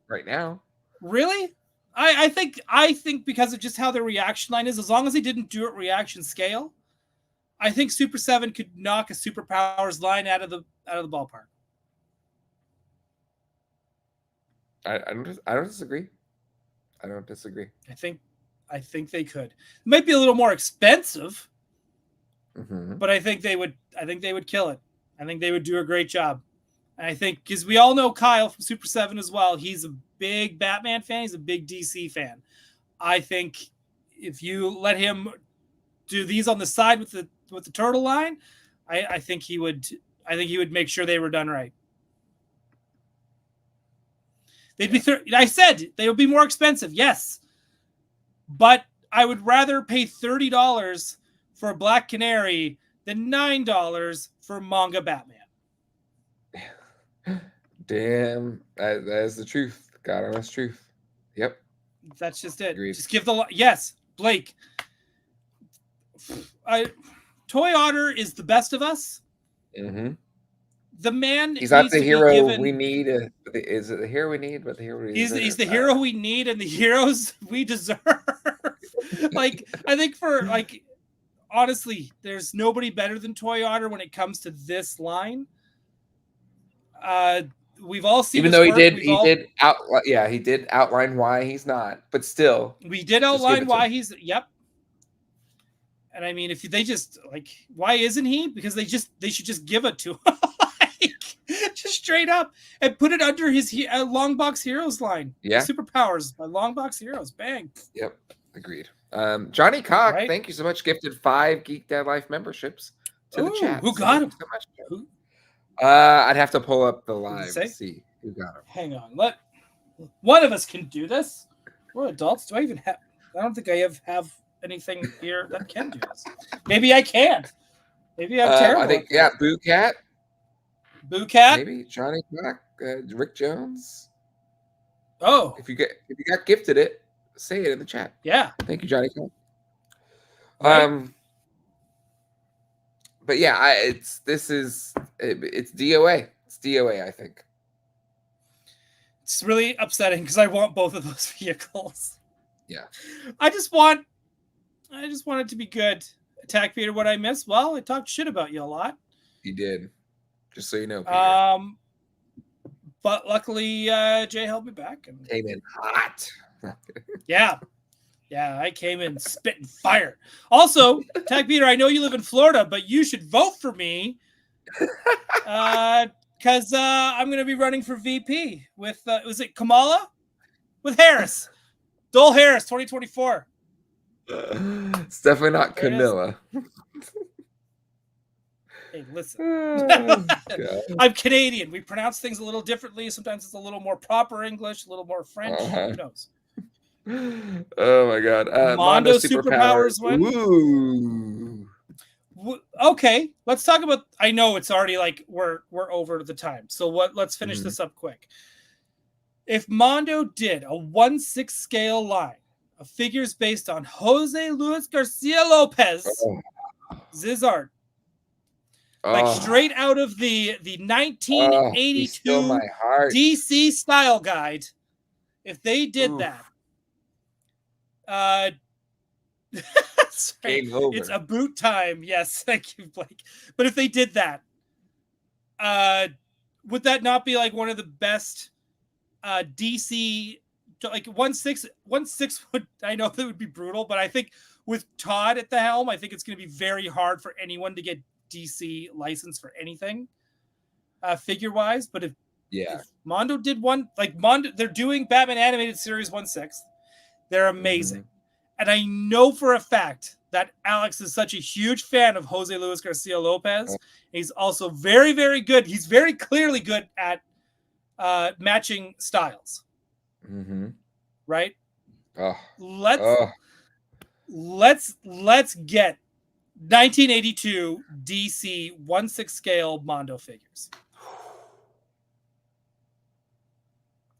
Right now. Really? I think because of just how their reaction line is, as long as they didn't do it reaction scale, I think Super 7 could knock a Superpowers line out of the ballpark. I don't disagree. I don't disagree. I think they could. It might be a little more expensive, but I think they would kill it. I think they would do a great job. And I think, because we all know Kyle from Super 7 as well, he's a big Batman fan. He's a big DC fan. I think if you let him do these on the side with the turtle line, I think he would make sure they were done right. They'd be. I said they would be more expensive, yes, but I would rather pay $30 for a Black Canary than $9 for manga Batman. Damn, that is the truth. God honest truth. Yep. That's just it. Agreed. Just give yes, Blake. Toy Otter is the best of us. The man. He's not the hero we need. Is it the hero we need? But the hero we deserve. He's the hero we need, and the heroes we deserve. Like, I think honestly, there's nobody better than Toy Otter when it comes to this line. We've all seen, even though he did outline why he's not, but still we did outline why he's And I mean, if they just why isn't he? Because they should just give it to him, just straight up, and put it under his Long Box Heroes line. Superpowers by Long Box Heroes. Bang. Yep, agreed. Johnny Cock, thank you so much. Gifted 5 Geek Dad Life memberships to the chat. Who got him? So much. Who? I'd have to pull up the live to see who got him. Hang on. One of us can do this. We're adults. Do I even have? I don't think I have anything here that can do this. Maybe I can't. Maybe I'm terrible. I think Boo Cat. Maybe Johnny Cock, Rick Jones. Oh, if you got gifted it, say it in the chat. Yeah. Thank you, Johnny Cock. Right. But yeah, it's DOA. It's DOA, I think. It's really upsetting because I want both of those vehicles. Yeah. I just want it to be good. Attack Peter, what I missed? Well, I talked shit about you a lot. You did. Just so you know, Peter. But luckily, Jay held me back and Came in hot. Yeah, I came in spitting fire. Also, Attack Peter, I know you live in Florida, but you should vote for me because I'm going to be running for VP with was it Kamala? With Harris, Doell Harris, 2024. It's definitely not Camilla. Hey, listen. Oh, I'm Canadian. We pronounce things a little differently. Sometimes it's a little more proper English, a little more French. Who knows? Oh my God. Mondo Superpowers win. Ooh. Okay, let's talk about. I know it's already like we're over the time. So let's finish this up quick. If Mondo did a 1/6 scale line of figures based on Jose Luis Garcia Lopez, Zizard, like straight out of the 1982 DC style guide, if they did that, game over. It's a boot time. Yes, thank you, Blake. But if they did that, would that not be like one of the best DC, like 1/6 would, I know that would be brutal, but I think with Todd at the helm, I think it's going to be very hard for anyone to get DC license for anything figure wise. But if Mondo did one, like Mondo, they're doing Batman animated series 1/6. They're amazing. And I know for a fact that Alex is such a huge fan of Jose Luis Garcia Lopez. He's also very, very good. He's very clearly good at matching styles. Right? Let's get 1982 DC 1/6 scale Mondo figures.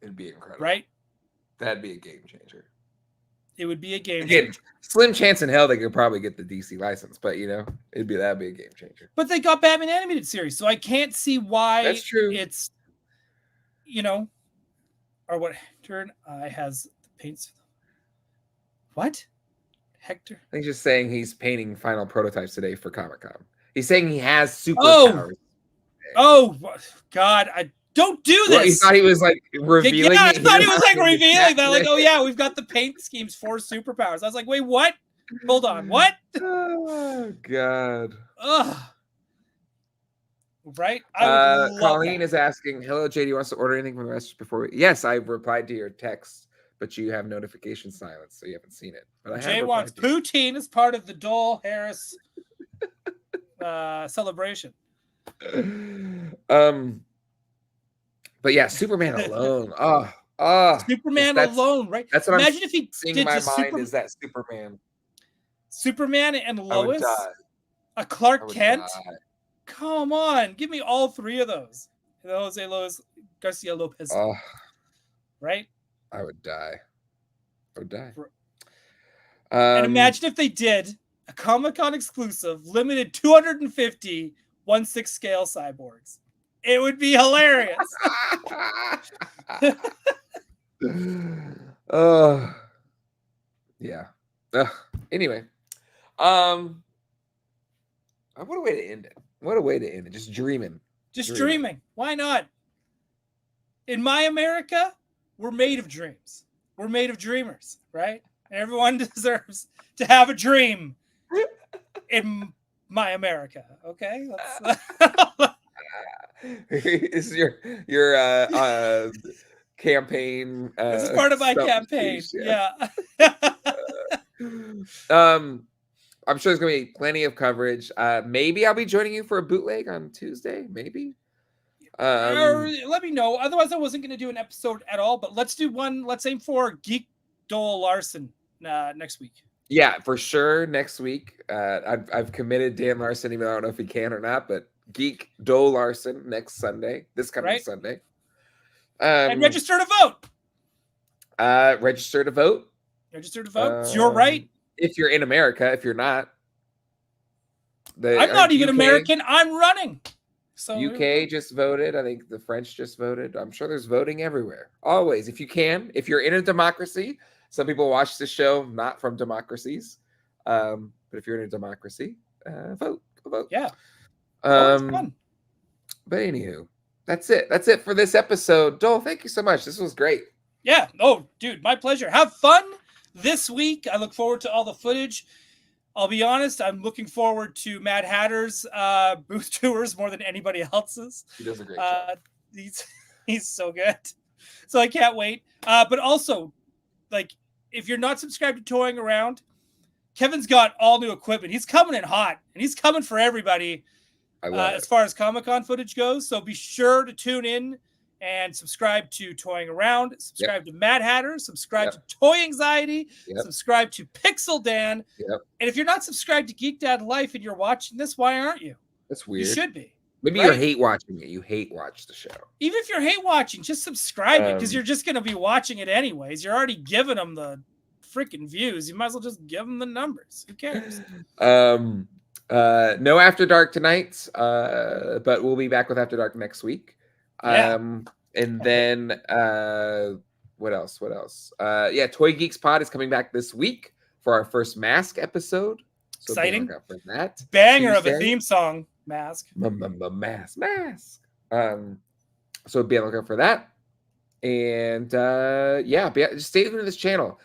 It'd be incredible. Right? That'd be a game changer. It would be a game changer. Slim chance in hell they could probably get the DC license, but that'd be a game changer. But they got Batman animated series, so I can't see why that's true. It's or what turn has the paints. What? Hector? He's just saying he's painting final prototypes today for Comic-Con. He's saying he has superpowers. Oh God, I don't do this. He thought he was like revealing. Yeah, I thought he was like revealing that. Like, oh yeah, we've got the paint schemes for superpowers. I was like, wait, what? Hold on, what? Oh God. Ugh. Right? Colleen is asking, hello, JD wants to order anything from the rest before yes, I replied to your text, but you have notification silence, so you haven't seen it. But Jay wants poutine as part of the Doell Harris celebration. But yeah, Superman alone. Superman alone, right? That's what Imagine if he did in my mind is that Superman and Lois, a Clark Kent. Come on, give me all three of those. Jose Luis Garcia Lopez. Right? I would die. And imagine if they did a Comic-Con exclusive, limited 250 1/6 scale cyborgs. It would be hilarious. Yeah. Anyway, what a way to end it. Just dreaming. Dreaming. Why not? In my America, we're made of dreams. We're made of dreamers, right? And everyone deserves to have a dream in my America. Okay? This is your campaign. This is part of my campaign. Yeah. I'm sure there's gonna be plenty of coverage. Maybe I'll be joining you for a bootleg on Tuesday. Maybe. Let me know. Otherwise, I wasn't going to do an episode at all. But let's do one. Let's aim for Geek Doell Larson next week. Yeah, for sure. Next week, I've committed Dan Larson. Even though I don't know if he can or not, but Geek Doell Larson next Sunday. This coming Sunday. And register to vote. Register to vote. It's your right. If you're in America, if you're not, I'm not even American. I'm running. So UK just voted. I think the French just voted. I'm sure there's voting everywhere. Always, if you can, if you're in a democracy, Some people watch the show not from democracies, but if you're in a democracy, vote. Yeah. But anywho, that's it. That's it for this episode. Doell, thank you so much. This was great. Yeah. Oh, dude, my pleasure. Have fun this week. I look forward to all the footage. I'll be honest, I'm looking forward to Mad Hatter's booth tours more than anybody else's. He does a great job. He's so good. So I can't wait. But also, like, if you're not subscribed to Toying Around, Kevin's got all new equipment. He's coming in hot, and he's coming for everybody as far as Comic-Con footage goes. So be sure to tune in and subscribe to Toying Around, subscribe to Mad Hatter, subscribe to Toy Anxiety, subscribe to Pixel Dan. And if you're not subscribed to Geek Dad Life and you're watching this, why aren't you? That's weird. You should be. Maybe you hate watching it. You hate watch the show. Even if you're hate watching, just subscribe it because you're just going to be watching it anyways. You're already giving them the freaking views. You might as well just give them the numbers. Who cares? No After Dark tonight, but we'll be back with After Dark next week. And then what else? Toy Geeks Pod is coming back this week for our first Mask episode. So exciting for that. Banger Tuesday. Of a theme song. Mask. Mask. So be on the lookout for that. And just stay tuned to this channel.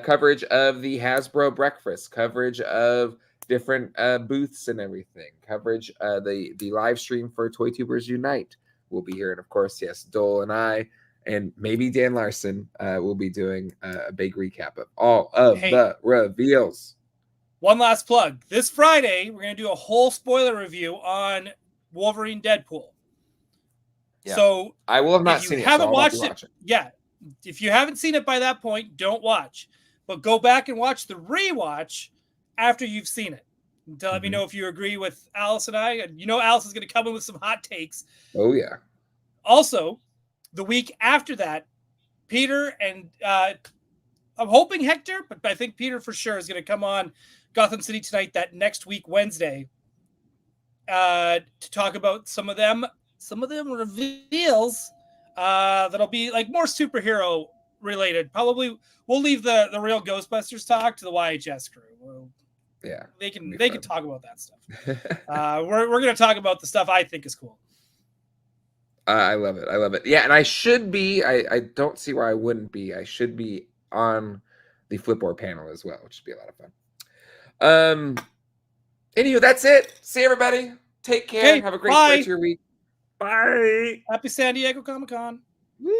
Coverage of the Hasbro breakfast, coverage of different booths and everything, coverage the live stream for Toy Tubers Unite will be here. And of course, yes, Doell and I and maybe Dan Larson will be doing a big recap of all of the reveals. One last plug. This Friday, we're going to do a whole spoiler review on Wolverine Deadpool. Yeah. So I will have not seen it. Haven't watched it. Yeah. If you haven't seen it by that point, don't watch. But go back and watch the rewatch after you've seen it. And let me know if you agree with Alice and I. And you know Alice is going to come in with some hot takes. Oh, yeah. Also, the week after that, Peter and I'm hoping Hector, but I think Peter for sure is going to come on Gotham City Tonight that next week, Wednesday, to talk about some of them reveals that'll be like more superhero related. Probably we'll leave the real Ghostbusters talk to the YHS crew. They can talk about that stuff. We're going to talk about the stuff I think is cool. I love it. Yeah, and I should be. I don't see why I wouldn't be. I should be on the Flipboard panel as well, which would be a lot of fun. Anywho, that's it. See everybody. Take care. Have a great start to your week. Bye. Happy San Diego Comic-Con. Woo.